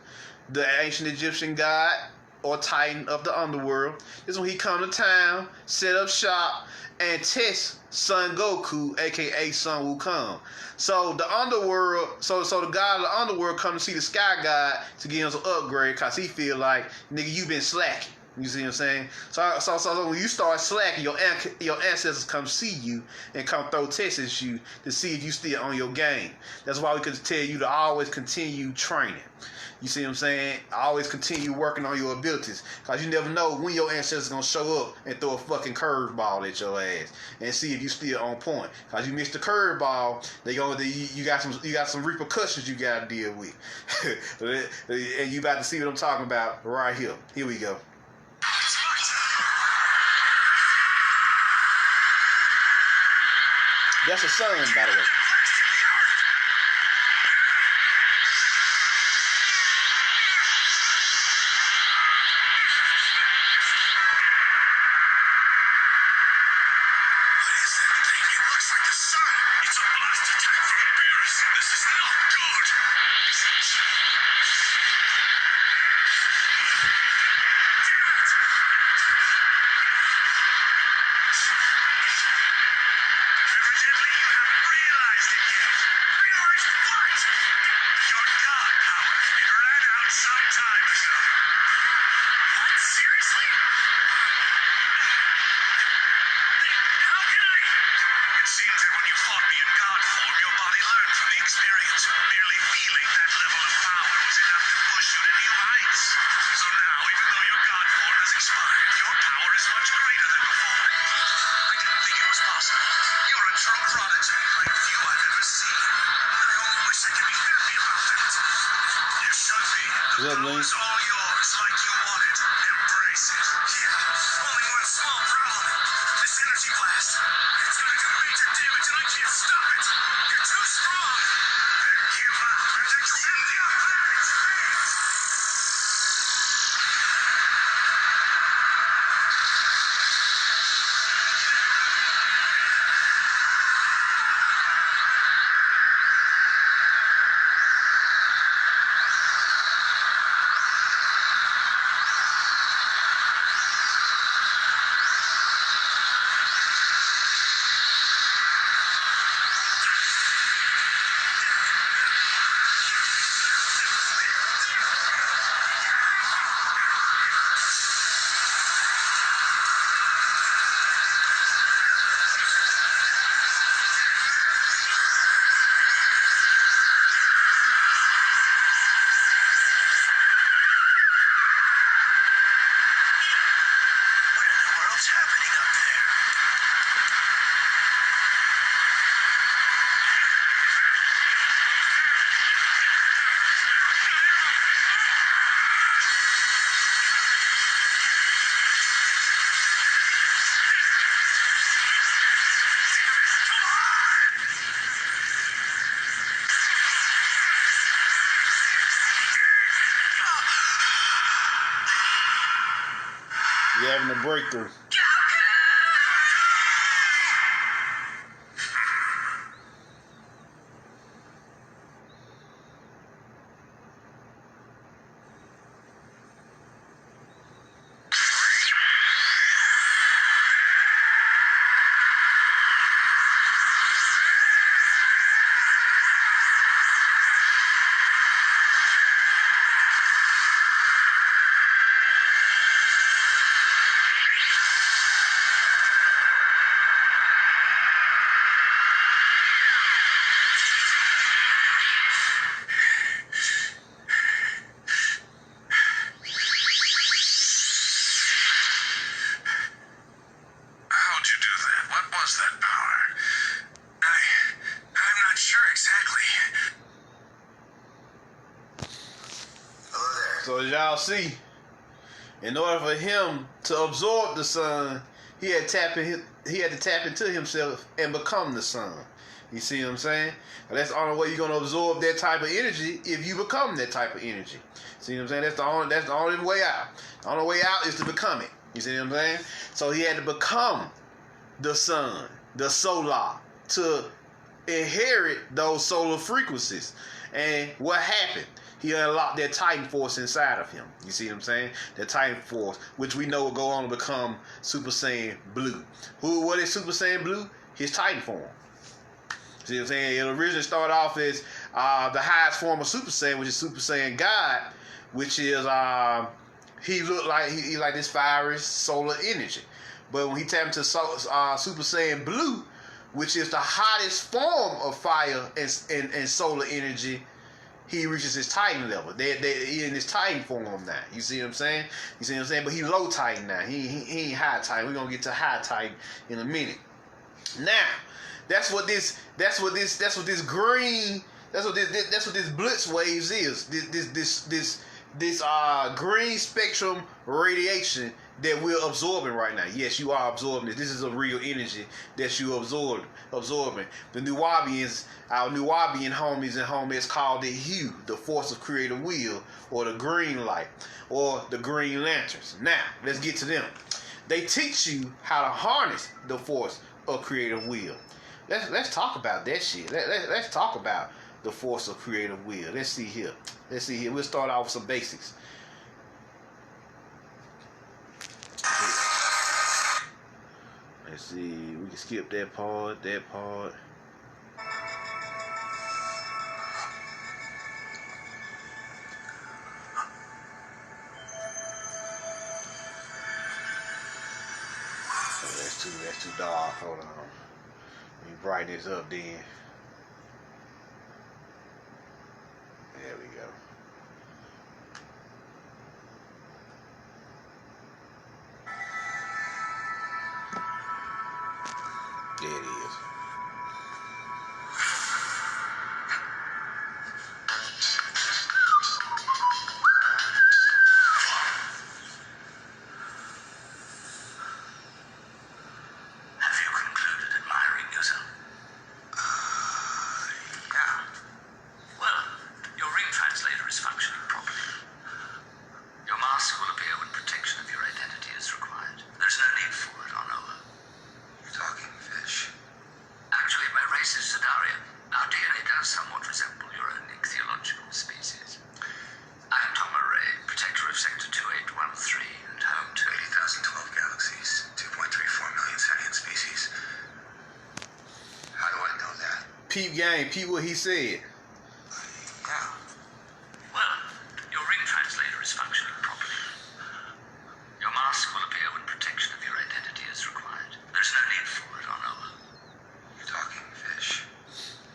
the ancient Egyptian god or Titan of the underworld. This is when he come to town, set up shop, and test Son Goku, aka Son Wukong. So the underworld, so the god of the underworld come to see the sky god to get him some upgrade, cause he feel like, nigga, you been slacking. You see what I'm saying? So when you start slacking, your ancestors come see you and come throw tests at you to see if you still on your game. That's why we could tell you to always continue training. You see what I'm saying? Always continue working on your abilities, because you never know when your ancestors going to show up and throw a fucking curveball at your ass and see if you still on point. Because you missed the curveball, you got some repercussions you got to deal with. And you about to see what I'm talking about right here. Here we go. That's a son, by the way. All yours, like you wanted. Embrace it. Yeah. Only one small problem. This energy blast. It's gonna do major damage and I can't stop it. You're too strong. Then give up and accept your fate. You're having a breakthrough. So as y'all see, in order for him to absorb the sun, he had to tap into himself and become the sun. You see what I'm saying? That's the only way you're gonna absorb that type of energy, if you become that type of energy. See what I'm saying? That's the only way out. The only way out is to become it. You see what I'm saying? So he had to become the sun, the solar, to inherit those solar frequencies. And what happened? He unlocked that Titan force inside of him. You see what I'm saying? That Titan force, which we know will go on to become Super Saiyan Blue. What is Super Saiyan Blue? His Titan form. See what I'm saying? It originally started off as the highest form of Super Saiyan, which is Super Saiyan God, which is he looked like he like this fiery solar energy. But when he tapped into Super Saiyan Blue, which is the hottest form of fire and solar energy, he reaches his Titan level. He in his Titan form now. You see what I'm saying? You see what I'm saying? But he low Titan now. He ain't high Titan. We're gonna get to high Titan in a minute. Now, that's what this green, that's what this blitz waves is. This green spectrum radiation that we're absorbing right now. Yes, you are absorbing it. This is a real energy that you absorbing. The Nuwabians, our Nuwabian homies and homies, called it Hue, the force of creative will, or the green light, or the green lanterns. Now, let's get to them. They teach you how to harness the force of creative will. Let's talk about that shit. Let's talk about the force of creative will. Let's see here. We'll start off with some basics. Let's see. We can skip that part. Oh, that's too dark. Hold on. Let me brighten this up then. There we go. There it is. Have you concluded admiring yourself? Yeah. Well, your ring translator is functioning properly. Your mask will appear when protection of your identity is required. There's no need for it on Oa. You're talking fish. Actually, my race is Zidarian. Our DNA does somewhat resemble your own ichthyological species. I'm Tom Array, protector of Sector 2813 and home to 80,012 galaxies, 2.34 million sentient species. How do I know that? Peep game. Peep what he said. Yeah. Well, your ring translator is functioning properly. Your mask will appear when protection of your identity is required. There's no need for it on Oa. You're talking fish.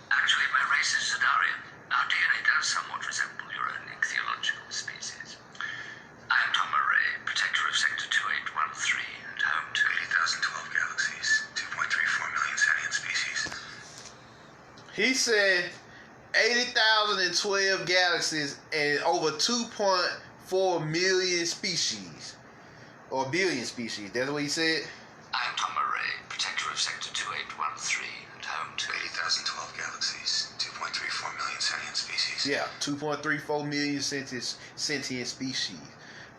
Actually, my race is Zidarian. Our DNA does somewhat resemble your own ichthyological species. I am Tom Array, protector of Sector 2813 and home to 80,012 galaxies, 2.34 million sentient species. He said 80,012 galaxies and over 2.4 million species. Or billion species. That's what he said? I am Tom Array, protector of Sector 2813 and home to 80,012 galaxies, 2.34 million sentient species. Yeah, 2.34 million sentient species.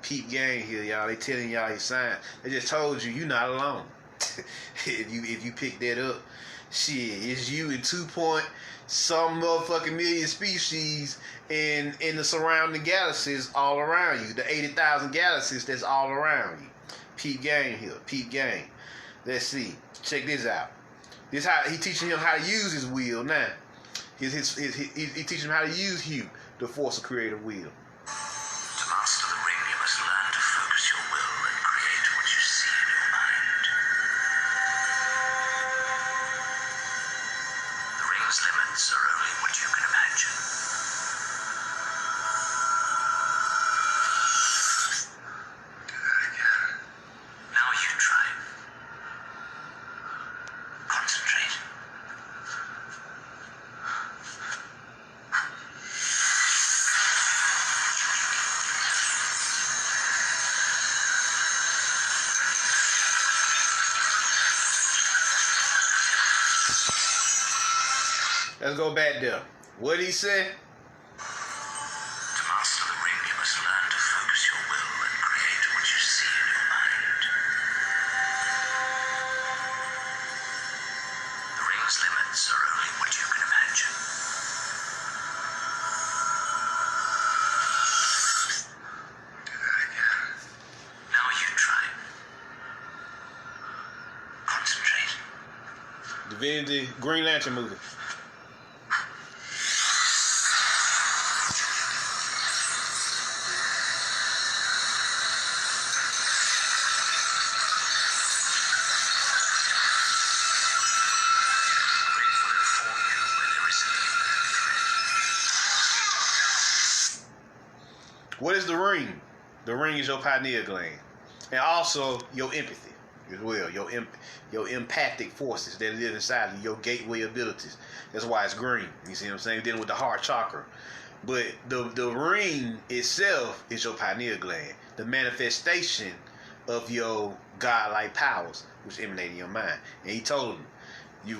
Peep gang here, y'all. They telling y'all his sign. They just told you not alone. if you pick that up, shit, it's you and 2 point some motherfucking million species in the surrounding galaxies all around you. The 80,000 galaxies that's all around you. Peep gang here. Peep gang. Let's see. Check this out. This how he teaching him how to use his will now. He teaching him how to use Hue, the force of creative will. To master the ring, you must learn to focus your will and create what you see in your mind. The ring's limits are only what you can imagine. Do that again. Now you try. Concentrate. Let's go back there. What did he say? To master the ring, you must learn to focus your will and create what you see in your mind. The ring's limits are only what you can imagine. Do that again. Now you try. Concentrate. Divinity, Green Lantern movie. What is the ring? The ring is your pineal gland, and also your empathy as well. Your empathic forces that live inside of your gateway abilities. That's why it's green. You see what I'm saying? Dealing with the heart chakra, but the ring itself is your pineal gland, the manifestation of your godlike powers, which emanate in your mind. And he told him,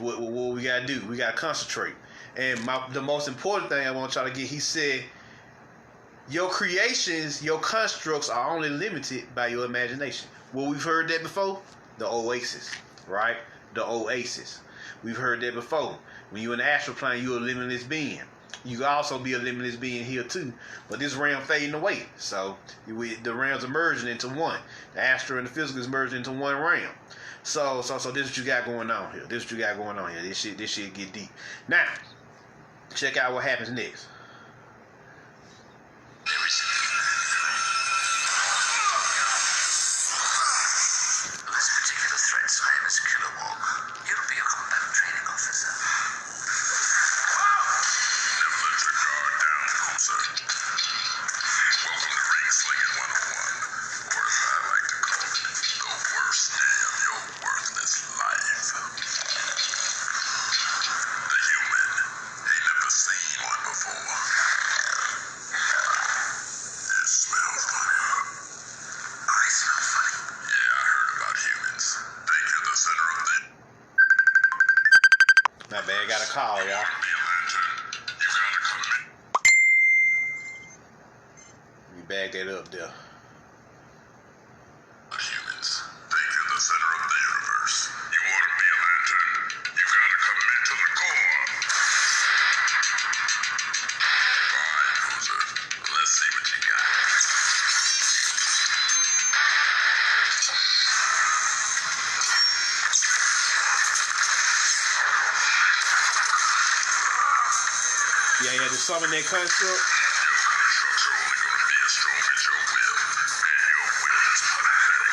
what we gotta do? We gotta concentrate. And the most important thing I want y'all to get, he said, your creations, your constructs are only limited by your imagination. Well, we've heard that before. The oasis, right? The oasis. We've heard that before. When you're in the astral plane, you're a limitless being. You can also be a limitless being here too. But this realm fading away. So the realms are merging into one. The astral and the physical is merging into one realm. So this is what you got going on here. This is what you got going on here. This shit get deep. Now, check out what happens next. My bad, got a call, y'all. Let me bag that up there. Humans, think you're the center of the universe. You want to be a lantern, you gotta commit to the core. Fine, loser. Let's see what you got. Yeah, you had to summon that construct. Your constructs are only going to be as strong as your will, and your will is pathetic.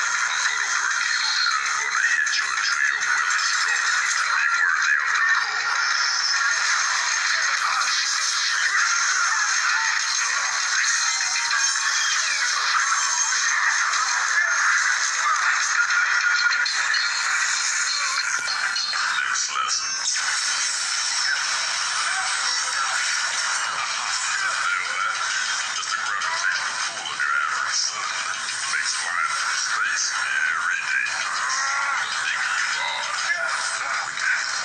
I'm going to work you, and I'm going to hit you until your will is strong enough to be worthy of the core. Next lesson. Feel that? Just a gravitational pull of your average sun makes flying through space very dangerous. The bigger you are, the quicker you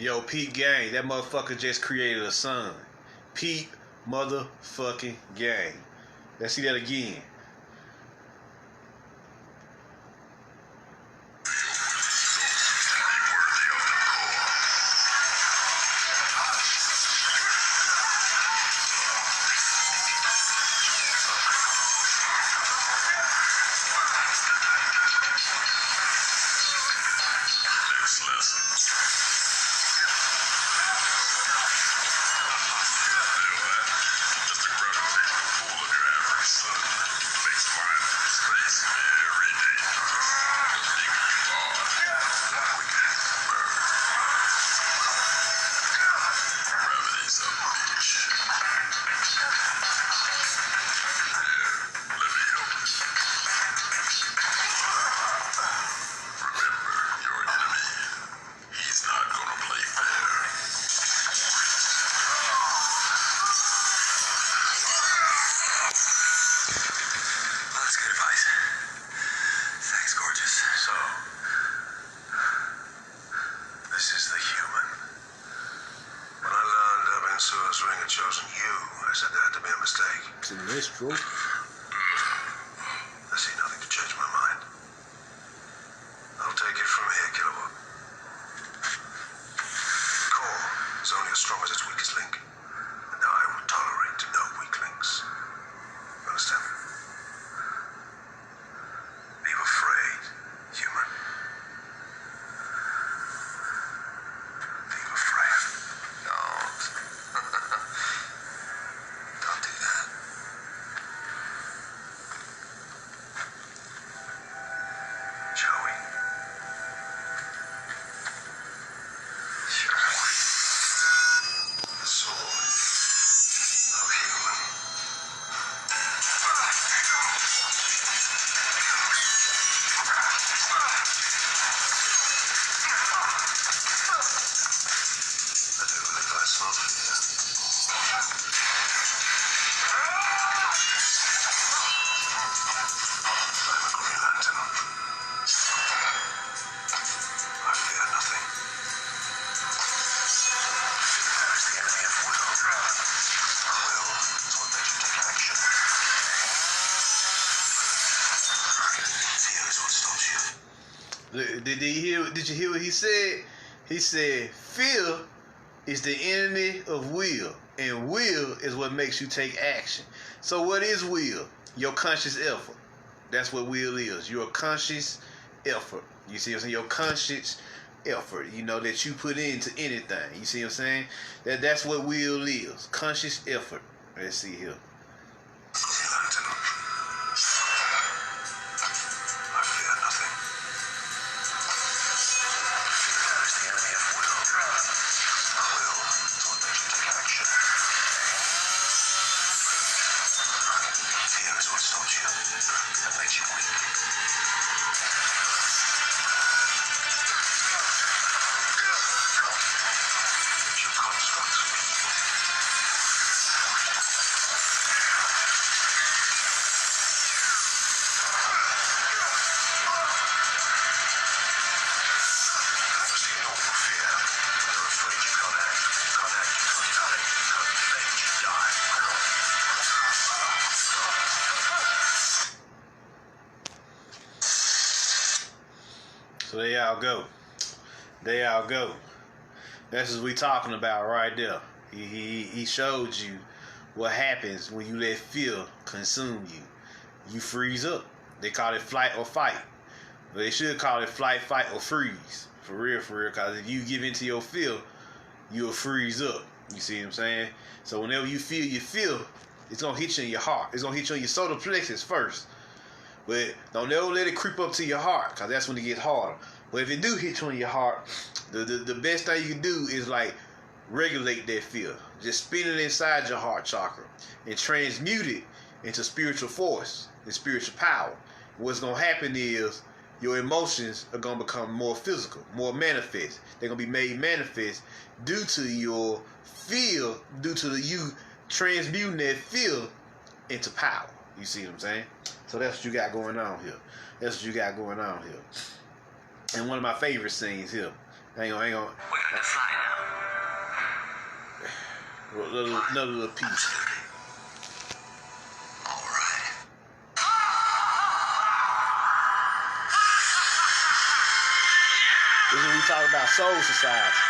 burn. Yo, Pete Gang, that motherfucker just created a sun. Pete motherfucking Gang. Let's see that again. Next lesson. Feel that? Just a gravitational pull of your average sun Sinestro. I see nothing to change my mind. I'll take it from here, Kilowatt. Core is only as strong as its weakest link, and I will tolerate no weak links. Understand? Be afraid, human. Be afraid. Don't. Don't do that. Shall we? Sure. The sword of human. I do believe I smell fear. I'm a Green Lantern. I fear nothing. Fear is the enemy of will. Will is what makes you take action. Fear is what stops you. Did you hear what he said? He said, fear is the enemy of will, and will is what makes you take action. So what is will? Your conscious effort. That's what will is. Your conscious effort. You see what I'm saying? Your conscious effort, you know, that you put into anything. You see what I'm saying? That's what will is. Conscious effort. Let's see here. Green Lantern. I fear nothing. Fear is the enemy of will. Will is what makes you take action. Fear is what stops you and makes you weak. It's your construct. You must ignore fear. When you're afraid, you can't act. When you can't act, you can't defend. You can't defend, you die. So there y'all go. There y'all go. That's what we talking about right there. He showed you what happens when you let fear consume you. You freeze up. They call it flight or fight. But they should call it flight, fight, or freeze. For real, because if you give into your fear, you'll freeze up. You see what I'm saying? So whenever you feel your fear, it's going to hit you in your heart. It's going to hit you in your solar plexus first. But don't ever let it creep up to your heart, because that's when it gets harder. But if it do hit you in your heart, the best thing you can do is like regulate that fear. Just spin it inside your heart chakra and transmute it into spiritual force and spiritual power. What's going to happen is your emotions are going to become more physical, more manifest. They're going to be made manifest due to your fear, due to you transmuting that fear into power. You see what I'm saying? So that's what you got going on here. That's what you got going on here. And one of my favorite scenes here. Hang on. We're going to fly now. Another little piece. Absolutely. All right. This is when we talk about soul society.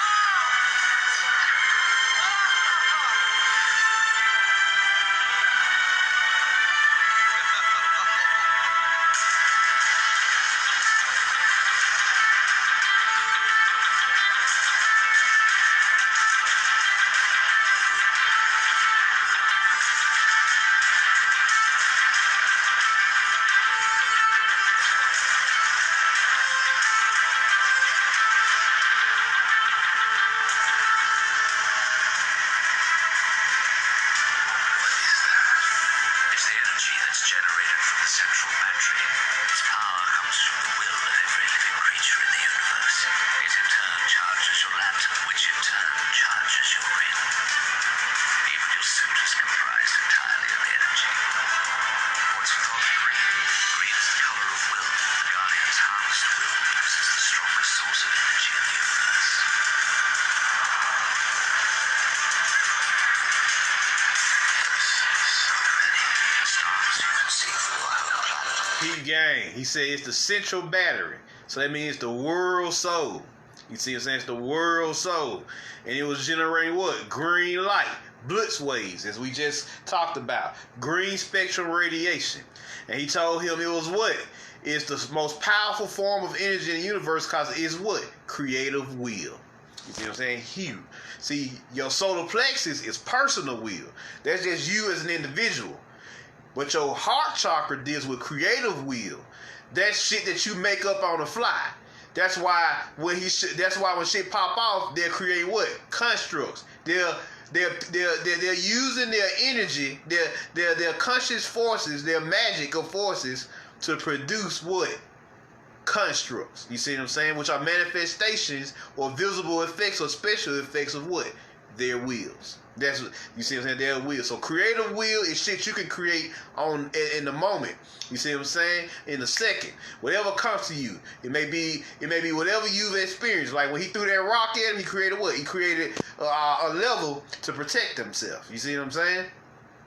gang. He said it's the central battery. So that means the world soul. You see what I'm saying? It's the world soul. And it was generating what? Green light. Blitz waves, as we just talked about. Green spectrum radiation. And he told him it was what? It's the most powerful form of energy in the universe because it's what? Creative will. You see what I'm saying? Hue. See, your solar plexus is personal will. That's just you as an individual. But your heart chakra deals with creative will. That's shit that you make up on the fly. That's why when when shit pop off, they'll create what? Constructs. They're using their energy, their conscious forces, their magical forces to produce what? Constructs. You see what I'm saying? Which are manifestations or visible effects or special effects of what? Their wills. That's what you see what I'm saying? Their will. So creative will is shit you can create in the moment. You see what I'm saying? In a second. Whatever comes to you. It may be whatever you've experienced. Like when he threw that rock at him, he created what? He created a level to protect himself. You see what I'm saying?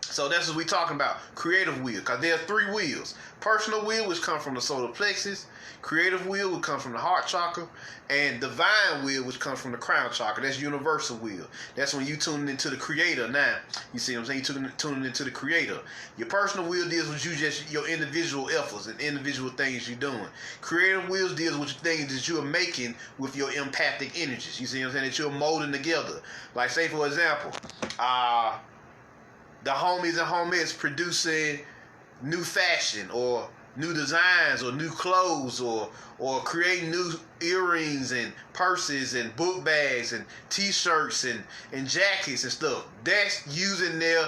So that's what we're talking about. Creative will. Because there are three wills. Personal will, which comes from the solar plexus. Creative will, which comes from the heart chakra. And divine will, which comes from the crown chakra. That's universal will. That's when you tune into the creator now. You see what I'm saying? You tuning into the creator. Your personal will deals with you just your individual efforts and individual things you're doing. Creative will deals with things that you're making with your empathic energies. You see what I'm saying? That you're molding together. Like say for example, the homies and homies producing new fashion or new designs or new clothes or creating new earrings and purses and book bags and t-shirts and jackets and stuff. That's using their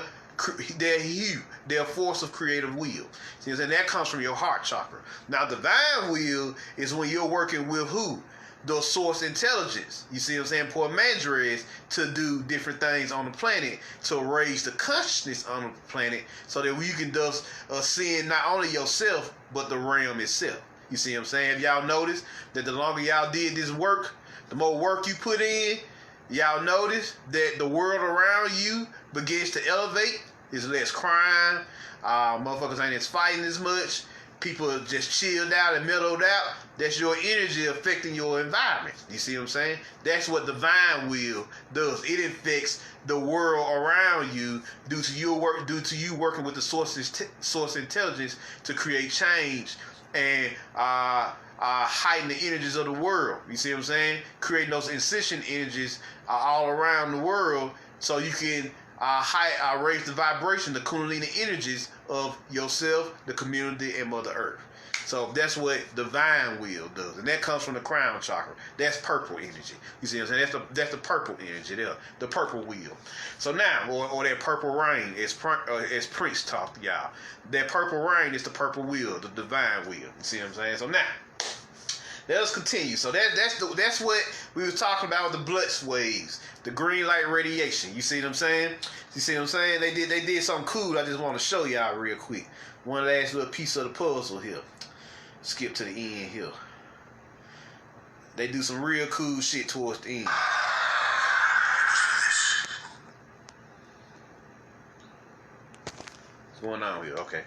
hue, their force of creative will. See what I'm saying? That comes from your heart chakra. Now divine will is when you're working with who? The source intelligence. You see what I'm saying? Poor Mandres to do different things on the planet to raise the consciousness on the planet so that you can thus ascend not only yourself but the realm itself. You see what I'm saying? Have y'all noticed that the longer y'all did this work, the more work you put in, y'all notice that the world around you begins to elevate. There's less crime. Motherfuckers ain't as fighting as much. People are just chilled out and mellowed out. That's your energy affecting your environment. You see what I'm saying? That's what divine will does. It affects the world around you due to you working with the source intelligence to create change and heighten the energies of the world. You see what I'm saying? Creating those incision energies all around the world so you can raise the vibration, the kundalini energies of yourself, the community, and Mother Earth. So that's what divine will does, and that comes from the crown chakra. That's purple energy. You see what I'm saying? That's the purple energy there, the purple will. So now, or that purple rain, as Prince talked to y'all, that purple rain is the purple will, the divine will. You see what I'm saying? So now, let us continue. So that's what we was talking about with the blitz waves, the green light radiation. You see what I'm saying? You see what I'm saying? They did something cool. I just want to show y'all real quick. One last little piece of the puzzle here. Skip to the end here. They do some real cool shit towards the end. What's going on here? Okay.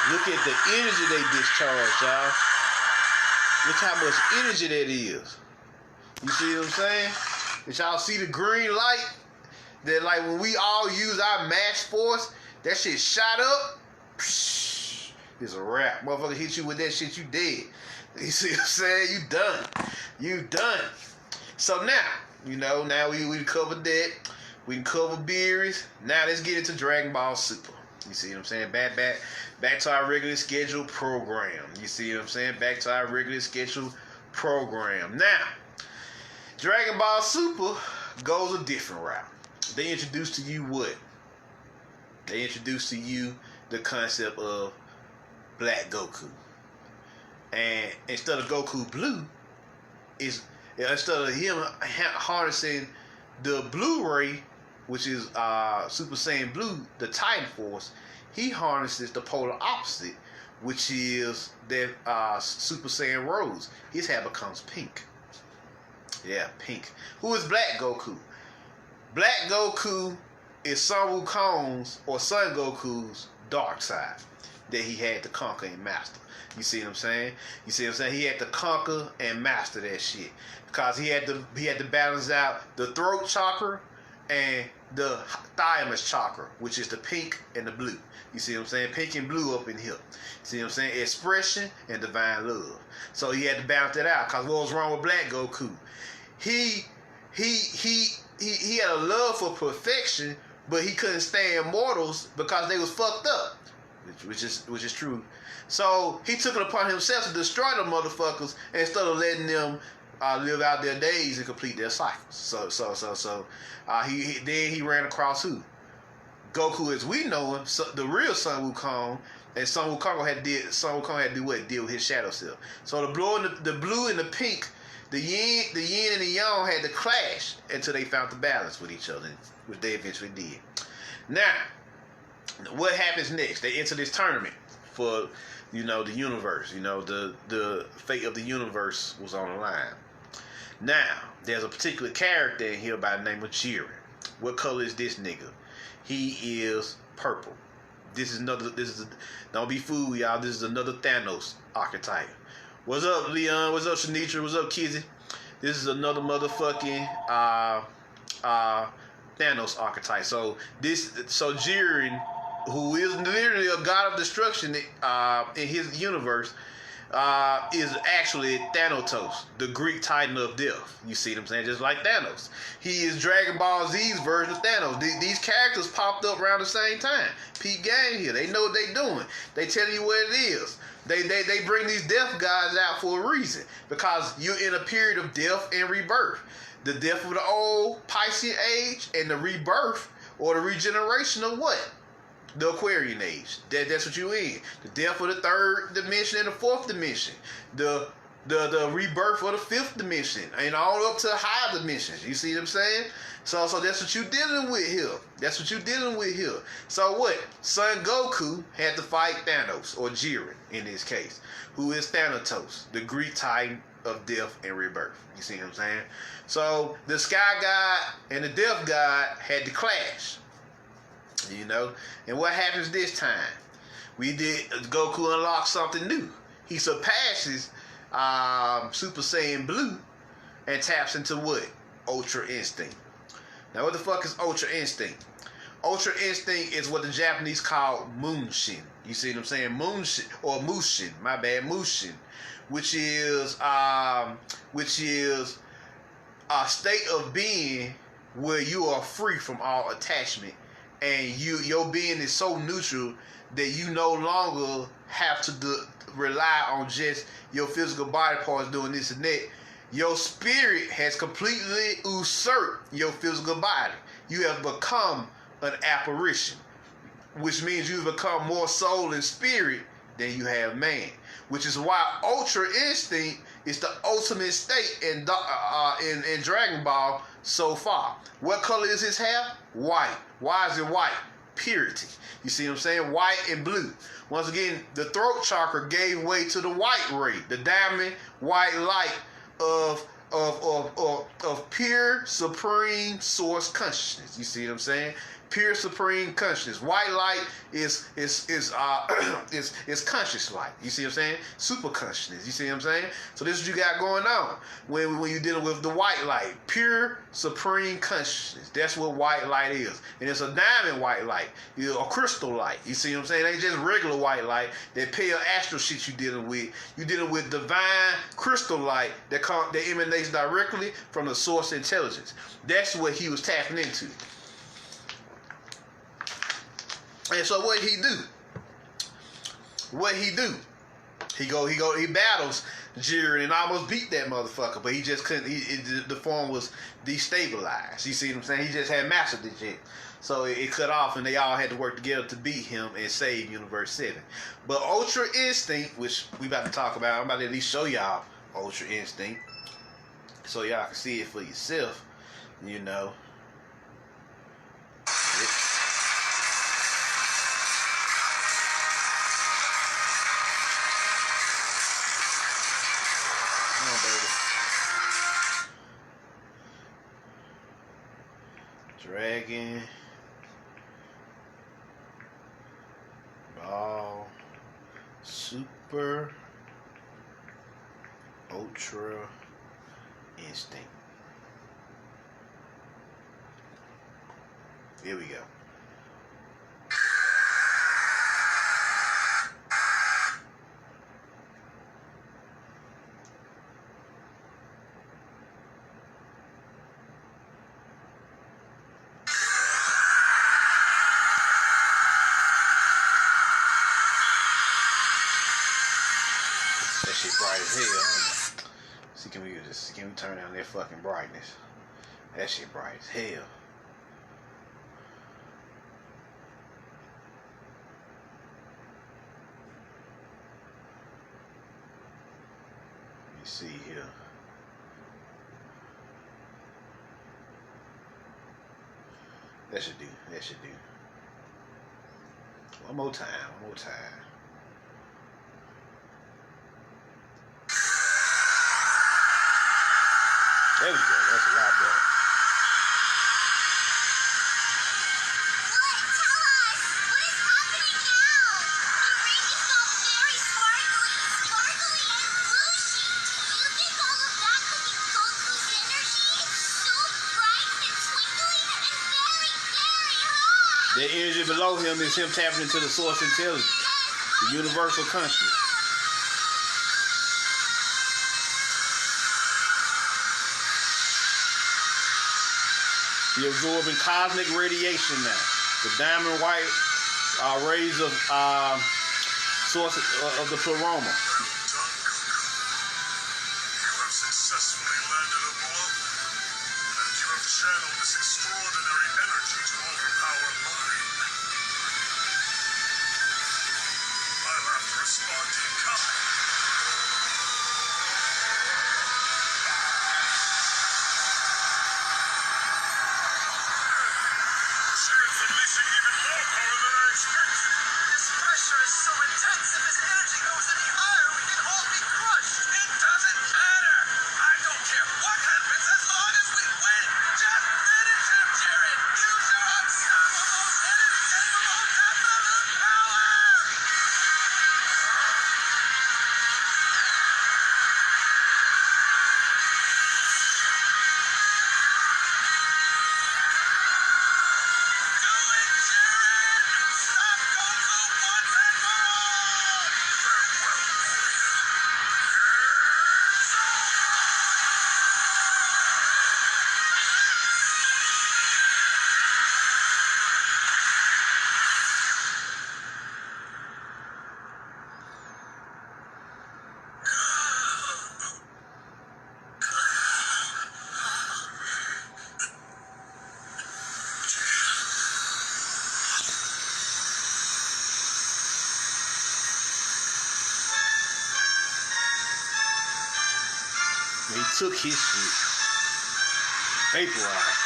Look at the energy they discharge, y'all. Look how much energy that is. You see what I'm saying? Did y'all see the green light? That like when we all use our mass force, that shit shot up. Psh, it's a wrap. Motherfucker hit you with that shit, you dead. You see what I'm saying? You done. You done. So now, now we covered that. We can cover berries. Now let's get into Dragonball Super. You see what I'm saying? Back to our regular scheduled program. You see what I'm saying? Back to our regular scheduled program. Now, Dragonball Super goes a different route. They introduce to you what? They introduce to you the concept of Black Goku. And instead of Goku Blue, instead of him harnessing the Blu-ray, which is Super Saiyan Blue, the Titan Force, he harnesses the polar opposite, which is that Super Saiyan Rose. His hair becomes pink. Yeah, pink. Who is Black Goku? Black Goku is Sun Wukong's or Son Goku's dark side that he had to conquer and master. You see what I'm saying? You see what I'm saying? He had to conquer and master that shit because he had to balance out the throat chakra and the thymus chakra, which is the pink and the blue. You see what I'm saying? Pink and blue up in here. See what I'm saying? Expression and divine love. So he had to balance that out. Cause what was wrong with Black Goku? He had a love for perfection, but he couldn't stand mortals because they was fucked up, which is true. So he took it upon himself to destroy the motherfuckers instead of letting them live out their days and complete their cycles. So he ran across who? Goku as we know him, the real Sun Wukong, and Sun Wukong had to do what? Deal with his shadow self. So the blue and the pink, the yin and the yang had to clash until they found the balance with each other, which they eventually did. Now, what happens next? They enter this tournament for, the universe. The fate of the universe was on the line. Now, there's a particular character in here by the name of Jiren. What color is this nigga? He is purple. Don't be fooled, y'all. This is another Thanos archetype. What's up, Leon? What's up, Shanitra? What's up, Kizzy? This is another motherfucking Thanos archetype. So Jiren, who is literally a god of destruction in his universe, is actually Thanatos, the Greek titan of death. You see what I'm saying? Just like Thanos. He is Dragon Ball Z's version of Thanos. These characters popped up around the same time. Pete Gang here. They know what they doing. They tell you what it is. They bring these death guys out for a reason. Because you're in a period of death and rebirth. The death of the old Piscean age and the rebirth or the regeneration of what? The Aquarian age. That's what you in. The death of the third dimension and the fourth dimension. The rebirth of the fifth dimension. And all up to higher dimensions. You see what I'm saying? So that's what you dealing with here. So what? Son Goku had to fight Thanos, or Jiren in this case, who is Thanatos, the Greek titan of death and rebirth. You see what I'm saying? So the Sky God and the Death God had to clash. And what happens this time? Goku unlocks something new. He surpasses Super Saiyan Blue and taps into what? Ultra Instinct. Now, what the fuck is Ultra Instinct? Ultra Instinct is what the Japanese call Moonshin. You see what I'm saying? Moonshin, or Mushin, my bad, Mushin, which is a state of being where you are free from all attachment. And your being is so neutral that you no longer have to rely on just your physical body parts doing this and that. Your spirit has completely usurped your physical body. You have become an apparition, which means you've become more soul and spirit than you have man. Which is why Ultra Instinct is the ultimate state in Dragon Ball so far. What color is his hair? White. Why is it white? Purity. You see what I'm saying? White and blue. Once again, the throat chakra gave way to the white ray, the diamond white light of pure supreme source consciousness. You see what I'm saying? Pure supreme consciousness. White light is conscious light. You see what I'm saying? Super consciousness. You see what I'm saying? So this is what you got going on when you're dealing with the white light. Pure supreme consciousness. That's what white light is. And it's a diamond white light. A crystal light. You see what I'm saying? It ain't just regular white light. That pale astral shit you dealing with. You're dealing with divine crystal light that emanates directly from the source intelligence. That's what he was tapping into. And so what he do? He battles Jiren and almost beat that motherfucker, but he just couldn't. The form was destabilized. You see what I'm saying? He just had mastered the shit. So it cut off, and they all had to work together to beat him and save Universe 7. But Ultra Instinct, which we about to talk about, I'm about to at least show y'all Ultra Instinct, so y'all can see it for yourself. Dragon Ball Super Ultra Instinct. Here we go. That shit bright as hell. See, can we do this? Can we turn down that fucking brightness? That shit bright as hell. Let me see here. That should do. That should do. One more time. One more time. There we go. That's a lot better. What? Tell us! What is happening now? The ring is all very sparkly and blushy. Do you think all of that could be Goku's energy? So bright and twinkling and very, very hot! The energy below him is him tapping into the source intelligence, the universal consciousness. You're absorbing cosmic radiation now. The diamond white rays of source of the pleroma. Well done, Goku. You have successfully landed a blow, and you have channeled this extraordinary energy to overpower mine. I'll have to respond in kind. It's unleashing even more power than I expected. This pressure is so intense, if his energy goes any higher, we can all be crushed. It doesn't matter. I don't care what happens as long as we win. Just finish him, Jiren. Use your unstoppable energy to evoke absolute power. Do it, Jiren. Stop Goku once and for all. Very well, He took his shit. Vaporized.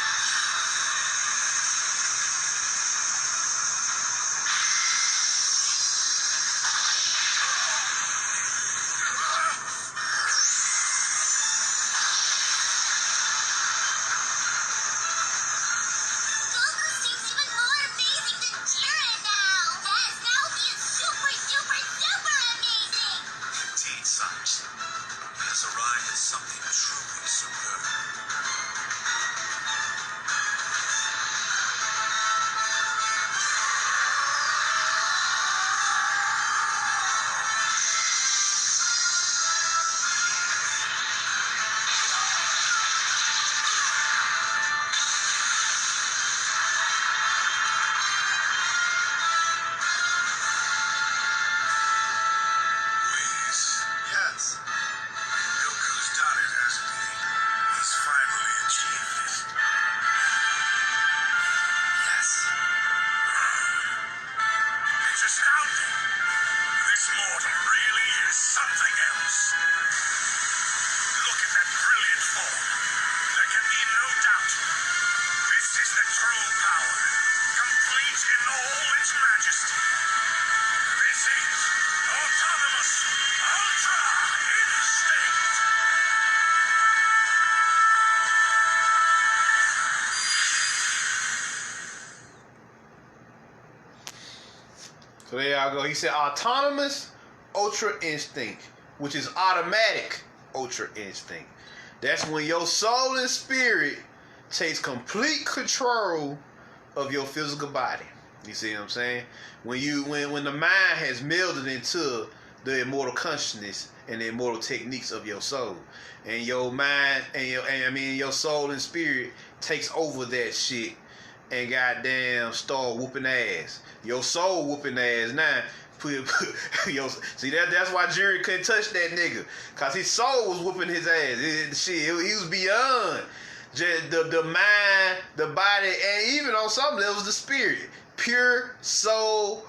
Goku seems even more amazing than Jiren now! Yes, now he is super, super, super amazing! Indeed, Sons. He has arrived at something truly superb. So there y'all go. He said autonomous ultra instinct, which is automatic ultra instinct. That's when your soul and spirit takes complete control of your physical body. You see what I'm saying? When the mind has melded into the immortal consciousness and the immortal techniques of your soul, and your mind your soul and spirit takes over that shit and goddamn start whooping ass. Your soul whooping ass now. See that's why Jerry couldn't touch that nigga, cause his soul was whooping his ass. He was beyond just the mind, the body, and even on some levels the spirit. Pure soul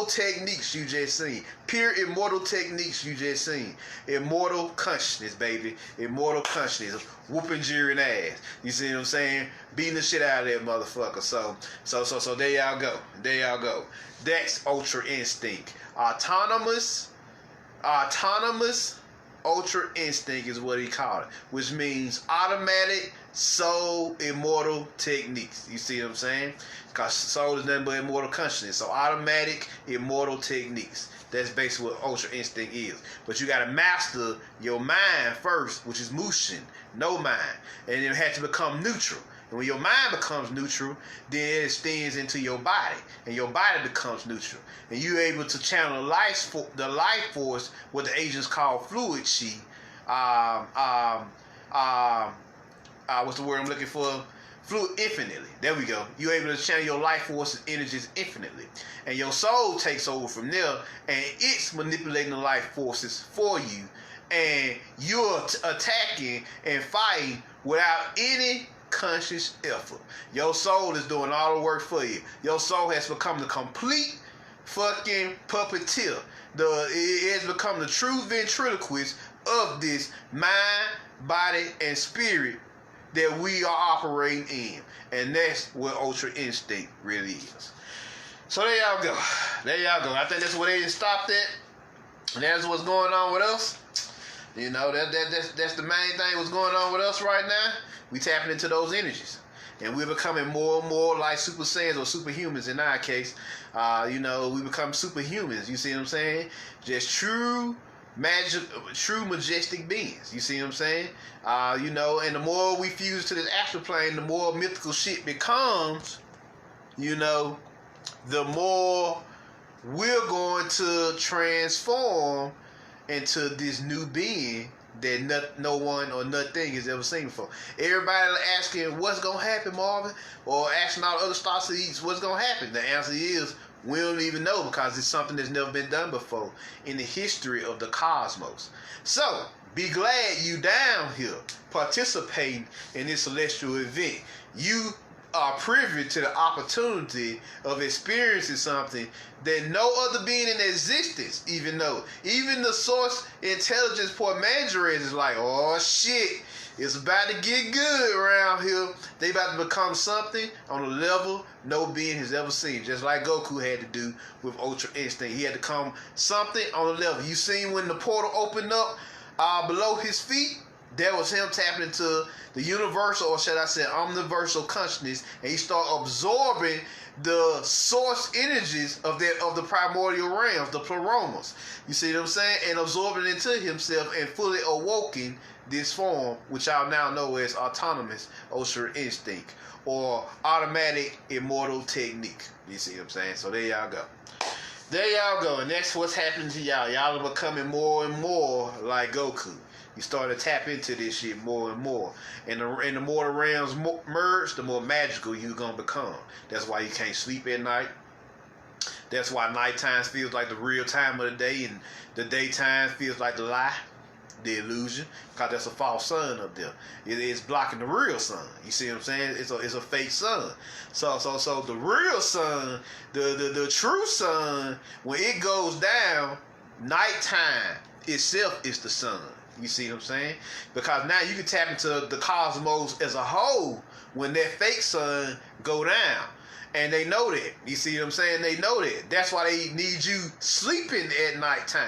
techniques you just seen. Pure immortal techniques you just seen. Immortal consciousness, baby. Immortal consciousness. Whooping Jiren ass. You see what I'm saying? Beating the shit out of that motherfucker. So there y'all go. There y'all go. That's ultra instinct. Autonomous ultra instinct is what he called it, which means automatic soul immortal techniques. You see what I'm saying? Because soul is nothing but immortal consciousness. So automatic immortal techniques. That's basically what ultra instinct is. But you got to master your mind first, which is Mushin, no mind. And it has to become neutral. And when your mind becomes neutral, then it extends into your body, and your body becomes neutral, and you're able to channel the life force, what the Asians call fluid chi. What's the word I'm looking for? Fluid infinitely. There we go. You're able to channel your life force and energies infinitely, and your soul takes over from there, and it's manipulating the life forces for you, and you're attacking and fighting without any conscious effort. Your soul is doing all the work for you. Your soul has become the complete fucking puppeteer. It has become the true ventriloquist of this mind, body, and spirit that we are operating in. And that's what ultra instinct really is. So there y'all go. There y'all go. I think that's where they stopped at. That's what's going on with us. You know, that's the main thing what's going on with us right now. We tapping into those energies, and we're becoming more and more like Super Saiyans or superhumans in our case. You know, we become superhumans. You see what I'm saying? Just true majestic beings. You see what I'm saying? You know, and the more we fuse to this astral plane, the more mythical shit becomes. You know, the more we're going to transform into this new being that no one or nothing has ever seen before. Everybody asking what's gonna happen, Marvin, or asking all the other star seeds what's gonna happen. The answer is we don't even know, because it's something that's never been done before in the history of the cosmos. So be glad you down here participating in this celestial event. You are privy to the opportunity of experiencing something that no other being in existence even know. Even the source intelligence Port Mandarin is like, oh shit, it's about to get good around here. They about to become something on a level no being has ever seen. Just like Goku had to do with Ultra Instinct. He had to come something on a level. You seen when the portal opened up below his feet? That was him tapping into the universal, or should I say omniversal consciousness, and he started absorbing the source energies of the primordial realms, the pleromas. You see what I'm saying? And absorbing into himself and fully awoken this form, which y'all now know as autonomous ultra instinct or automatic immortal technique. You see what I'm saying? So there y'all go. There y'all go. And that's what's happening to y'all. Y'all are becoming more and more like Goku. You start to tap into this shit more and more. And the more the realms merge, the more magical you're going to become. That's why you can't sleep at night. That's why nighttime feels like the real time of the day, and the daytime feels like the lie, the illusion, because that's a false sun up there. It is blocking the real sun. You see what I'm saying? It's a fake sun. So the real sun, the true sun, when it goes down, nighttime itself is the sun. You see what I'm saying? Because now you can tap into the cosmos as a whole when that fake sun go down. And they know that. You see what I'm saying? They know that. That's why they need you sleeping at nighttime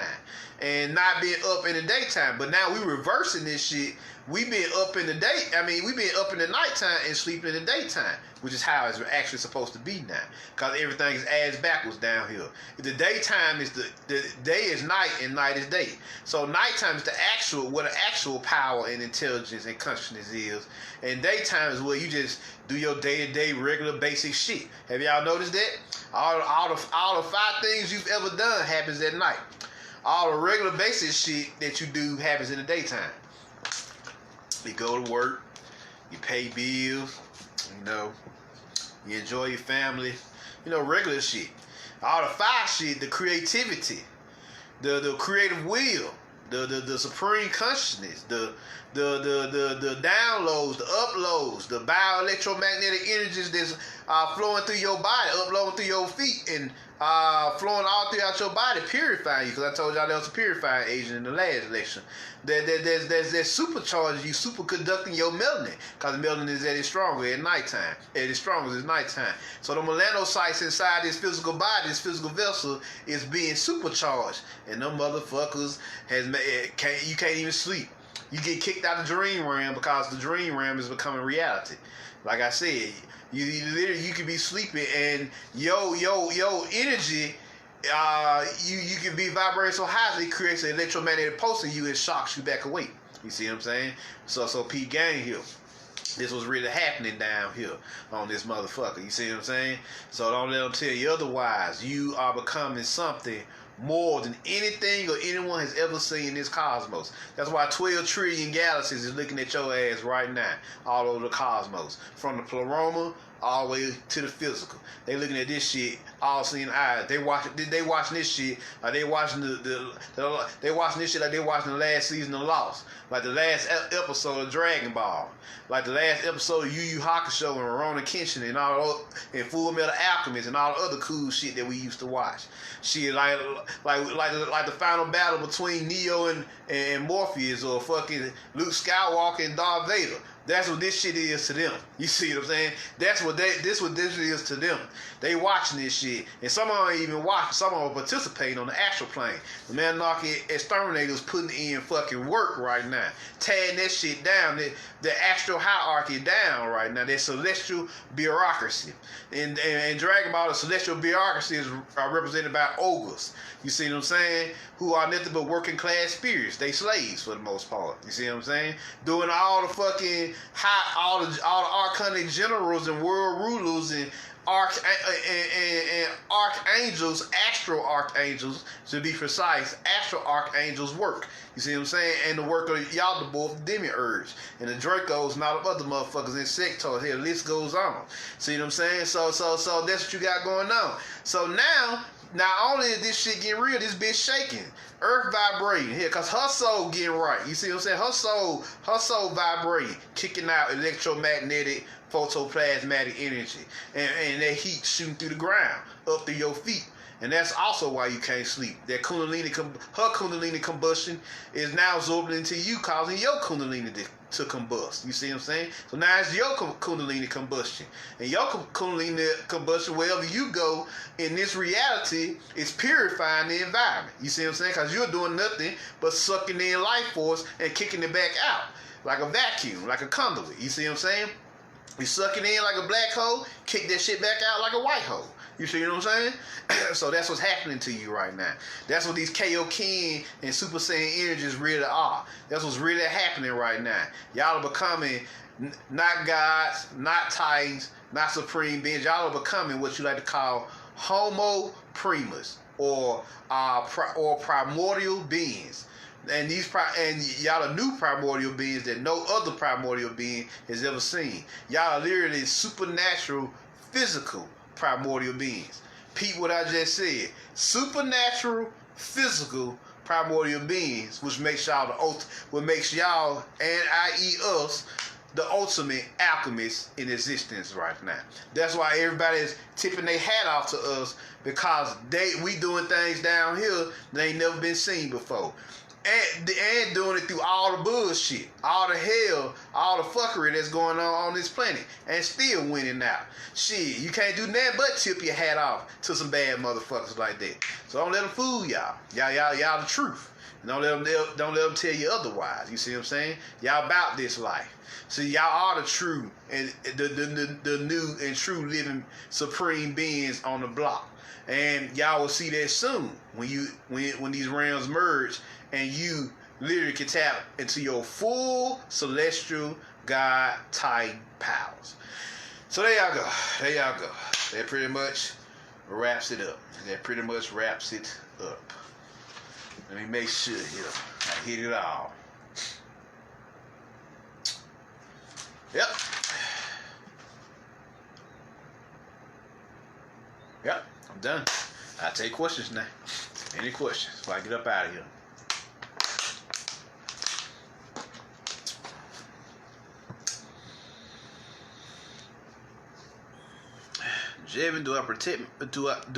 and not being up in the daytime. But now we reversing this shit we been up in the day. I mean, we been up in the nighttime and sleeping in the daytime, which is how it's actually supposed to be now. Cause everything is ass backwards down here. The daytime is the day is night and night is day. So nighttime is the actual what the actual power and intelligence and consciousness is, and daytime is where you just do your day-to-day regular basic shit. Have y'all noticed that? All the 5 things you've ever done happens at night. All the regular basic shit that you do happens in the daytime. You go to work, you pay bills, you know, you enjoy your family, you know, regular shit. All the 5 shit, the creativity, the creative will, the supreme consciousness, the downloads, the uploads, the bioelectromagnetic energies that's flowing through your body, uploading through your feet, and flowing all throughout your body, purifying you. Because I told y'all there was a purifying agent in the last lecture. There's supercharging you, superconducting your melanin. Because melanin is at its strongest at nighttime. At its strongest is nighttime. So the melanocytes inside this physical body, this physical vessel, is being supercharged. And them motherfuckers you can't even sleep. You get kicked out of the dream realm because the dream realm is becoming reality. Like I said, you literally you could be sleeping and yo energy, you can be vibrating so high that it creates an electromagnetic pulse in you and shocks you back awake. You see what I'm saying? So Pete Gang here. This was really happening down here on this motherfucker. You see what I'm saying? So don't let them tell you otherwise. You are becoming something more than anything or anyone has ever seen in this cosmos. That's why 12 trillion galaxies is looking at your ass right now, all over the cosmos, from the pleroma all the way to the physical. They looking at this shit, all seeing eyes. They watching this shit. They watching they watching this shit like they watching the last season of Lost, like the last episode of Dragon Ball, like the last episode of Yu Yu Hakusho and Rurouni Kenshin and all and Full Metal Alchemist and all the other cool shit that we used to watch. Shit like the final battle between Neo and Morpheus, or fucking Luke Skywalker and Darth Vader. That's what this shit is to them. You see what I'm saying? That's what this is to them. They watching this shit, and some of them ain't even watching. Some of them participating on the astral plane. The Manarchy exterminators putting in fucking work right now, tearing that shit down. The astral hierarchy down right now. That celestial bureaucracy. In Dragon Ball, the celestial bureaucracy is represented by ogres. You see what I'm saying? Who are nothing but working class spirits. They slaves for the most part. You see what I'm saying? Doing all the fucking all the archonic generals and world rulers and archangels, astral archangels, to be precise, astral archangels work. You see what I'm saying? And the work of y'all, the both demiurge and the Dracos and all the other motherfuckers, insectoids. Here, the list goes on. See what I'm saying? So that's what you got going on. So now, not only is this shit getting real, this bitch shaking. Earth vibrating here, cause her soul getting right. You see what I'm saying? Her soul vibrating, kicking out electromagnetic, photoplasmatic energy, and that heat shooting through the ground, up through your feet. And that's also why you can't sleep. That her kundalini combustion is now absorbed into you, causing your kundalini to combust. You see what I'm saying? So now it's your kundalini combustion. And your kundalini combustion, wherever you go in this reality, is purifying the environment. You see what I'm saying? Because you're doing nothing but sucking in life force and kicking it back out like a vacuum, like a conduit. You see what I'm saying? You suck it in like a black hole, kick that shit back out like a white hole. You see what I'm saying? So that's what's happening to you right now. That's what these Kao-Ken and Super Saiyan energies really are. That's what's really happening right now. Y'all are becoming not gods, not titans, not supreme beings. Y'all are becoming what you like to call Homo Primus, or primordial beings. And y'all are new primordial beings that no other primordial being has ever seen. Y'all are literally supernatural, physical primordial beings. Peep what I just said. Supernatural, physical primordial beings, which makes y'all and i.e. us, the ultimate alchemists in existence right now. That's why everybody's tipping their hat off to us, because we doing things down here that ain't never been seen before. And doing it through all the bullshit, all the hell, all the fuckery that's going on this planet, and still winning out. Shit, you can't do nothing but tip your hat off to some bad motherfuckers like that. So don't let them fool y'all. Y'all the truth. Don't let them tell you otherwise. You see what I'm saying? Y'all about this life. See, y'all are the true and the new and true living supreme beings on the block. And y'all will see that soon when these realms merge and you literally can tap into your full celestial God Titan powers. So there y'all go. There y'all go. That pretty much wraps it up. That pretty much wraps it up. Let me make sure here I hit it all. Yep. Yep, I'm done. I take questions now. Any questions before I get up out of here? Jevin, do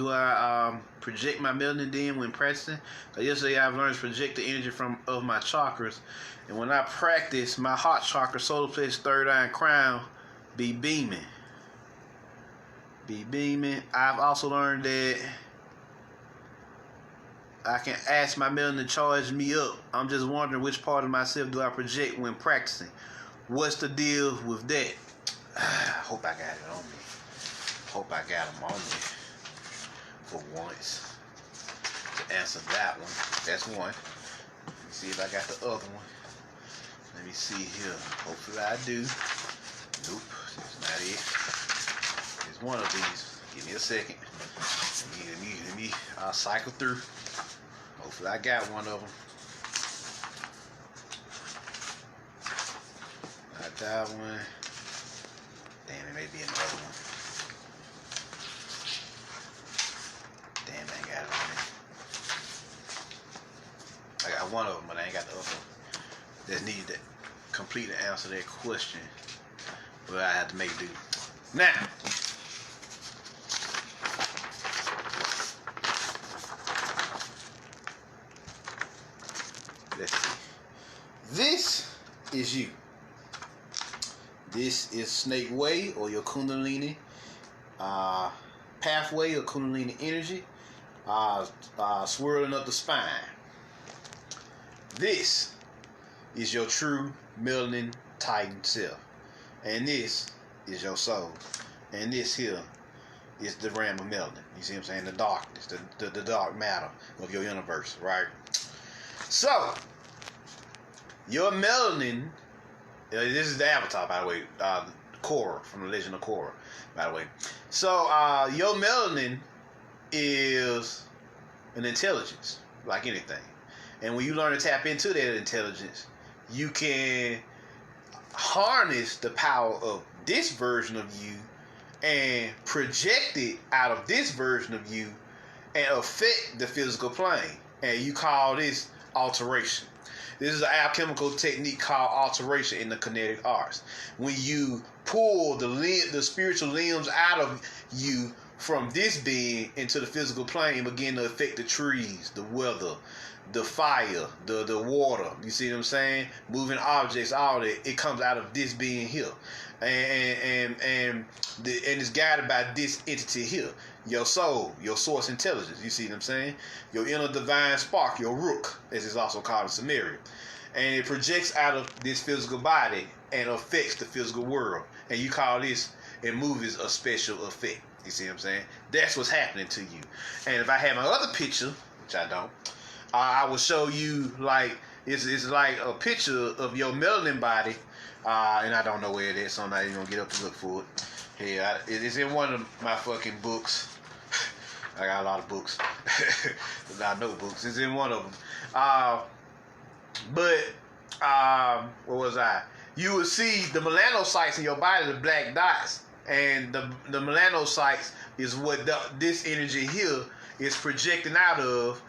I project my melanin then when practicing? Cause yesterday I've learned to project the energy of my chakras, and when I practice, my heart chakra, solar plexus, third eye, and crown be beaming. I've also learned that I can ask my melanin to charge me up. I'm just wondering which part of myself do I project when practicing. What's the deal with that? I hope I got it on me. Hope I got them on me for once to answer that one. That's one. Let me see if I got the other one. Let me see here. Hopefully I do. Nope, that's not it. It's one of these. Give me a second. Let me I'll cycle through. Hopefully I got one of them. Not that one. Damn, it may be another one. Damn, I ain't got it on me. I got one of them, but I ain't got the other one. That needed to complete and answer that question. But I have to make do. Now, let's see. This is you. This is Snake Way or your Kundalini pathway or Kundalini energy swirling up the spine. This is your true melanin Titan self. And this is your soul. And this here is the realm of melanin. You see what I'm saying? The darkness, the dark matter of your universe, right? So, your melanin, this is the avatar, by the way, Korra, from the Legend of Korra, by the way. So, your melanin is an intelligence, like anything. And when you learn to tap into that intelligence, you can harness the power of this version of you and project it out of this version of you and affect the physical plane. And you call this alteration. This is an alchemical technique called alteration in the kinetic arts. When you pull the spiritual limbs out of you from this being into the physical plane and begin to affect the trees, the weather, the fire, the water. You see what I'm saying? Moving objects, all that. It comes out of this being here, and it's guided by this entity here. Your soul, your source intelligence. You see what I'm saying? Your inner divine spark, your rook, as it's also called in Sumerian. And it projects out of this physical body and affects the physical world. And you call this in movies a special effect. You see what I'm saying? That's what's happening to you. And if I had my other picture, which I don't, I will show you like it's like a picture of your melanin body, and I don't know where it is, so I'm not even gonna get up to look for it. Hey, it's in one of my fucking books. I got a lot of books, a lot of notebooks. It's in one of them. Where was I? You will see the melanocytes in your body, the black dots, and the melanocytes is what this energy here is projecting out of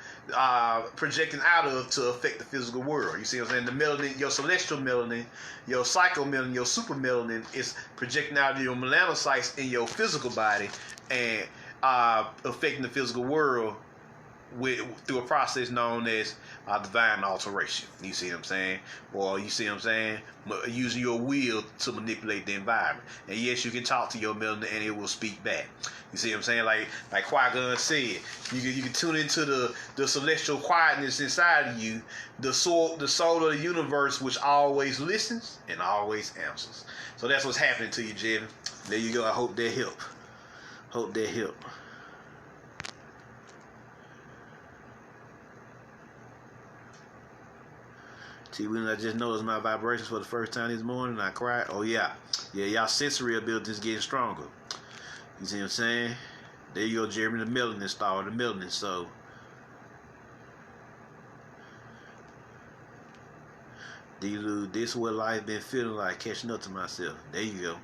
to affect the physical world. You see what I'm saying? The melanin, your celestial melanin, your psycho melanin, your super melanin is projecting out of your melanocytes in your physical body and affecting the physical world through a process known as divine alteration. You see what I'm saying? Or you see what I'm saying? Using your will to manipulate the environment. And yes, you can talk to your melanin and it will speak back. You see what I'm saying? Like Qui-Gon said, you can tune into the celestial quietness inside of you, the soul of the universe, which always listens and always answers. So that's what's happening to you, Jevin. There you go. I hope that help. Hope that help. See, when I just noticed my vibrations for the first time this morning, I cried. Oh yeah, y'all sensory ability is getting stronger. You see what I'm saying? There you go, Jeremy, the melanin star, the melanin soul. D-Lou, this is what life been feeling like, catching up to myself. There you go.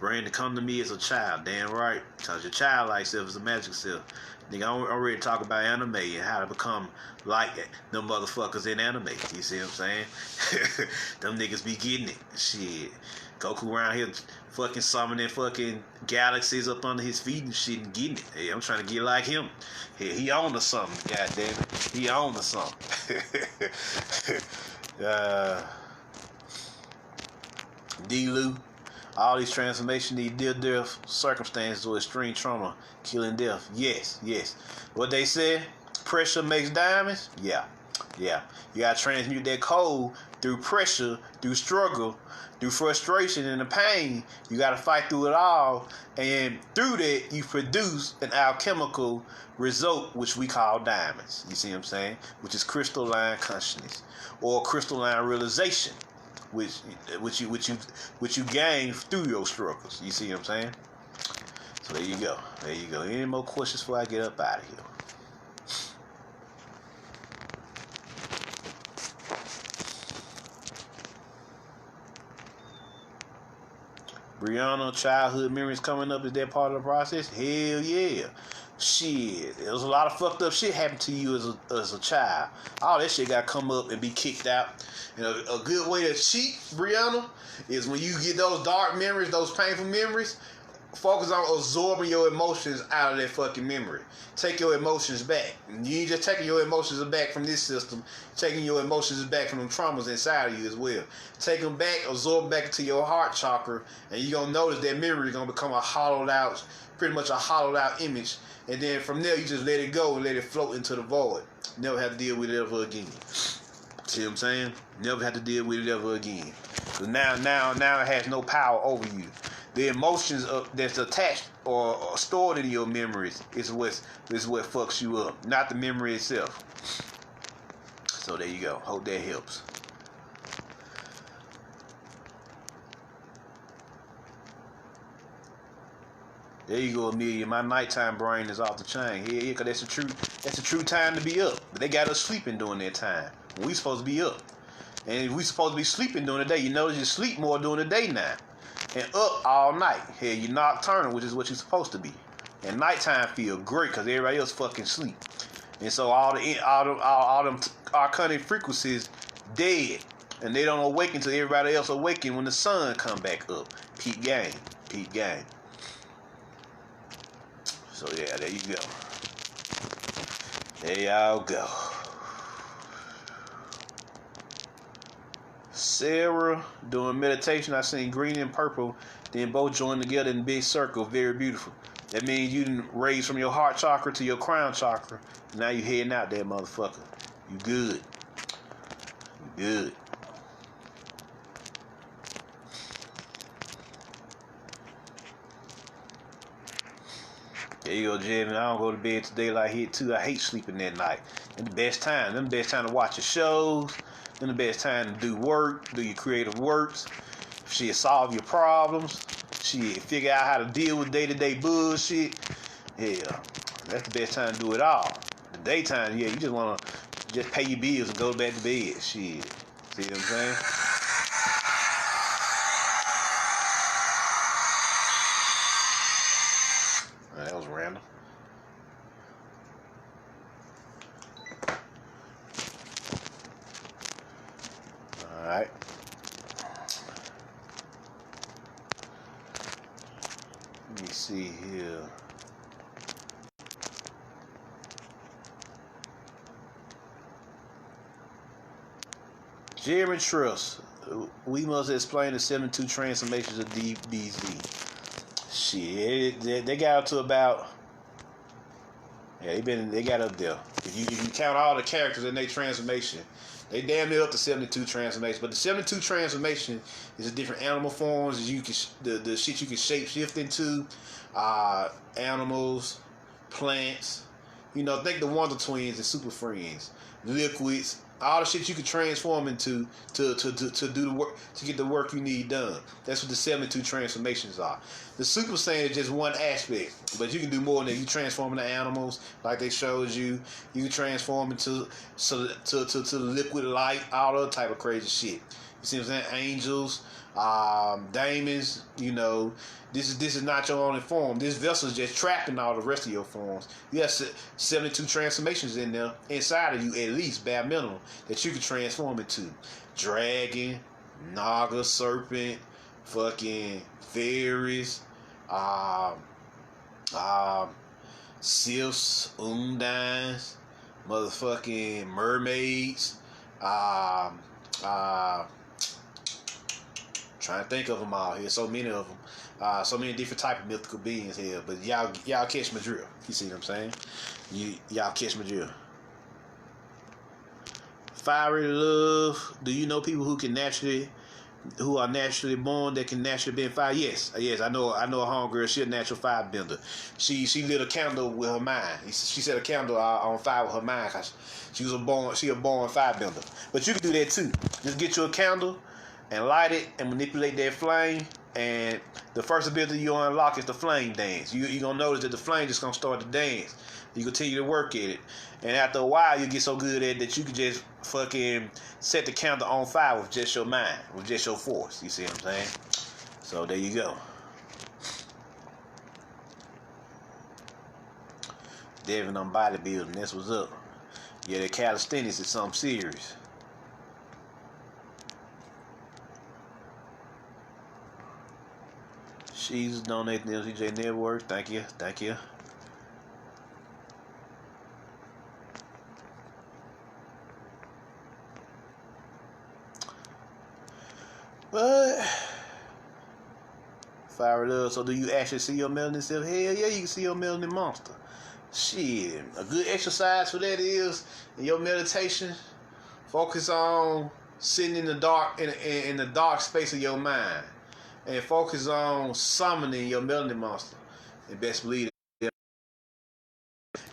Brandon, come to me as a child. Damn right. Because your childlike self is a magic self. Nigga, I'm ready to talk about anime and how to become like them motherfuckers in anime. You see what I'm saying? Them niggas be getting it. Shit. Goku around here fucking summoning fucking galaxies up under his feet and shit and getting it. Hey, I'm trying to get like him. Hey, he on to something, goddammit. He on to something. D-Lou. All these transformations, these near-death circumstances or extreme trauma, killing death. Yes. What they said, pressure makes diamonds. Yeah. You gotta transmute that cold through pressure, through struggle, through frustration and the pain. You gotta fight through it all, and through that you produce an alchemical result, which we call diamonds. You see what I'm saying? Which is crystalline consciousness or crystalline realization. Which you gain through your struggles. You see what I'm saying? So there you go. Any more questions before I get up out of here? Brianna, childhood memories coming up. Is that part of the process? Hell yeah. Shit, there was a lot of fucked up shit happened to you as a child. All that shit got to come up and be kicked out. And a good way to cheat, Brianna, is when you get those dark memories, those painful memories, focus on absorbing your emotions out of that fucking memory. Take your emotions back. You ain't just taking your emotions back from this system, taking your emotions back from them traumas inside of you as well. Take them back, absorb them back into your heart chakra, and you're going to notice that memory is going to become pretty much a hollowed out image. And then from there, you just let it go and let it float into the void. Never have to deal with it ever again. See what I'm saying? Never have to deal with it ever again. So now it has no power over you. The emotions that's attached or stored in your memories is what fucks you up, not the memory itself. So there you go. Hope that helps. There you go, Amelia. My nighttime brain is off the chain. Yeah, because that's a true time to be up. But they got us sleeping during that time. We supposed to be up. And we supposed to be sleeping during the day. You notice you sleep more during the day now. And up all night. Hell, you're nocturnal, which is what you're supposed to be. And nighttime feel great because everybody else fucking sleep. And so all them arcanic frequencies dead. And they don't awaken until everybody else awaken when the sun come back up. Peak game. So yeah, there you go. There y'all go. Sarah doing meditation. I seen green and purple, then both joined together in a big circle. Very beautiful. That means you didn't raise from your heart chakra to your crown chakra. Now you heading out there, motherfucker. You good. There you go, Jevin. I don't go to bed till daylight hit too. I hate sleeping that night. And the best time. Them the best time to watch your shows. Then the best time to do work, do your creative works. Shit, solve your problems. Shit, figure out how to deal with day-to-day bullshit. Yeah, that's the best time to do it all. The daytime, yeah, you just want to just pay your bills and go back to bed. Shit, see what I'm saying? That was random. Alright. Let me see here. Jeremy Trust. We must explain the 72 transformations of DBZ. Shit, they got up to about. Yeah, they got up there. If you count all the characters in their transformation, they damn near up to 72 transformations. But the 72 transformation is the different animal forms you can the shit you can shape shift into, animals, plants. Think the Wonder Twins and Super Friends, liquids, all the shit you can transform into to do the work, to get the work you need done. That's what the 72 transformations are. The Super Saiyan is just one aspect, but you can do more than that. You transform into animals, like they showed you. You can transform into to liquid light, all other type of crazy shit. You see what I'm saying? Angels, demons. This is not your only form. This vessel is just trapping all the rest of your forms. You have 72 transformations in there, inside of you at least, bare minimum, that you can transform into. Dragon, Naga, serpent, fucking fairies, sylphs, undines, motherfucking mermaids, trying to think of them all here. So many of them. So many different type of mythical beings here. But y'all catch my drill. You see what I'm saying? Y'all catch my drill. Fiery love. Do you know people who are naturally born that can naturally bend fire? Yes. I know a homegirl. She a natural fire bender. She lit a candle with her mind. She set a candle on fire with her mind because she a born fire bender. But you can do that too. Just get you a candle and light it and manipulate that flame. And the first ability you unlock is the flame dance. You're going to notice that the flame just going to start to dance. You continue to work at it. And after a while, you get so good at it that you can just fucking set the candle on fire with just your mind, with just your force. You see what I'm saying? So there you go. Devin on bodybuilding. That's what's up. Yeah, the calisthenics is something serious. She's donating to mcjnetwork. Thank you. But fire it up. So do you actually see your melanin self? Hell yeah, you can see your melanin monster. Shit. A good exercise for that is in your meditation, focus on sitting in the dark in the dark space of your mind. And focus on summoning your melanin monster. And best believe it.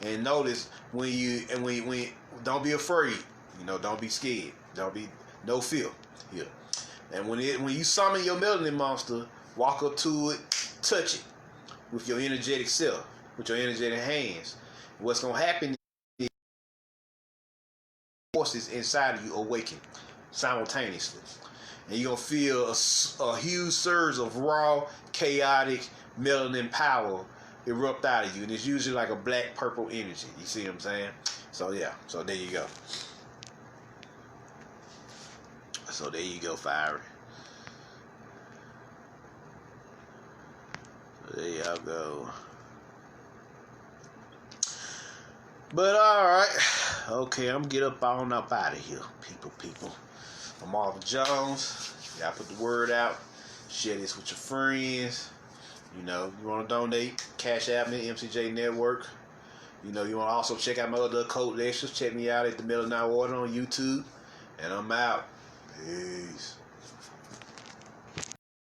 And notice when don't be afraid. Don't be scared. No fear. Yeah. And when you summon your melanin monster, walk up to it, touch it with your energetic self, with your energetic hands. What's gonna happen is forces inside of you awaken simultaneously. And you're going to feel a huge surge of raw, chaotic melanin power erupt out of you. And it's usually like a black-purple energy. You see what I'm saying? So, yeah. So, there you go. Fiery. So, there y'all go. But, alright. Okay, I'm going to get up out of here, people. I'm Marvin Jones. Y'all put the word out. Share this with your friends. You want to donate, Cashapp me, mcjnetwork. You want to also check out my other occult lectures. Check me out at the Middle Night Order on YouTube. And I'm out. Peace.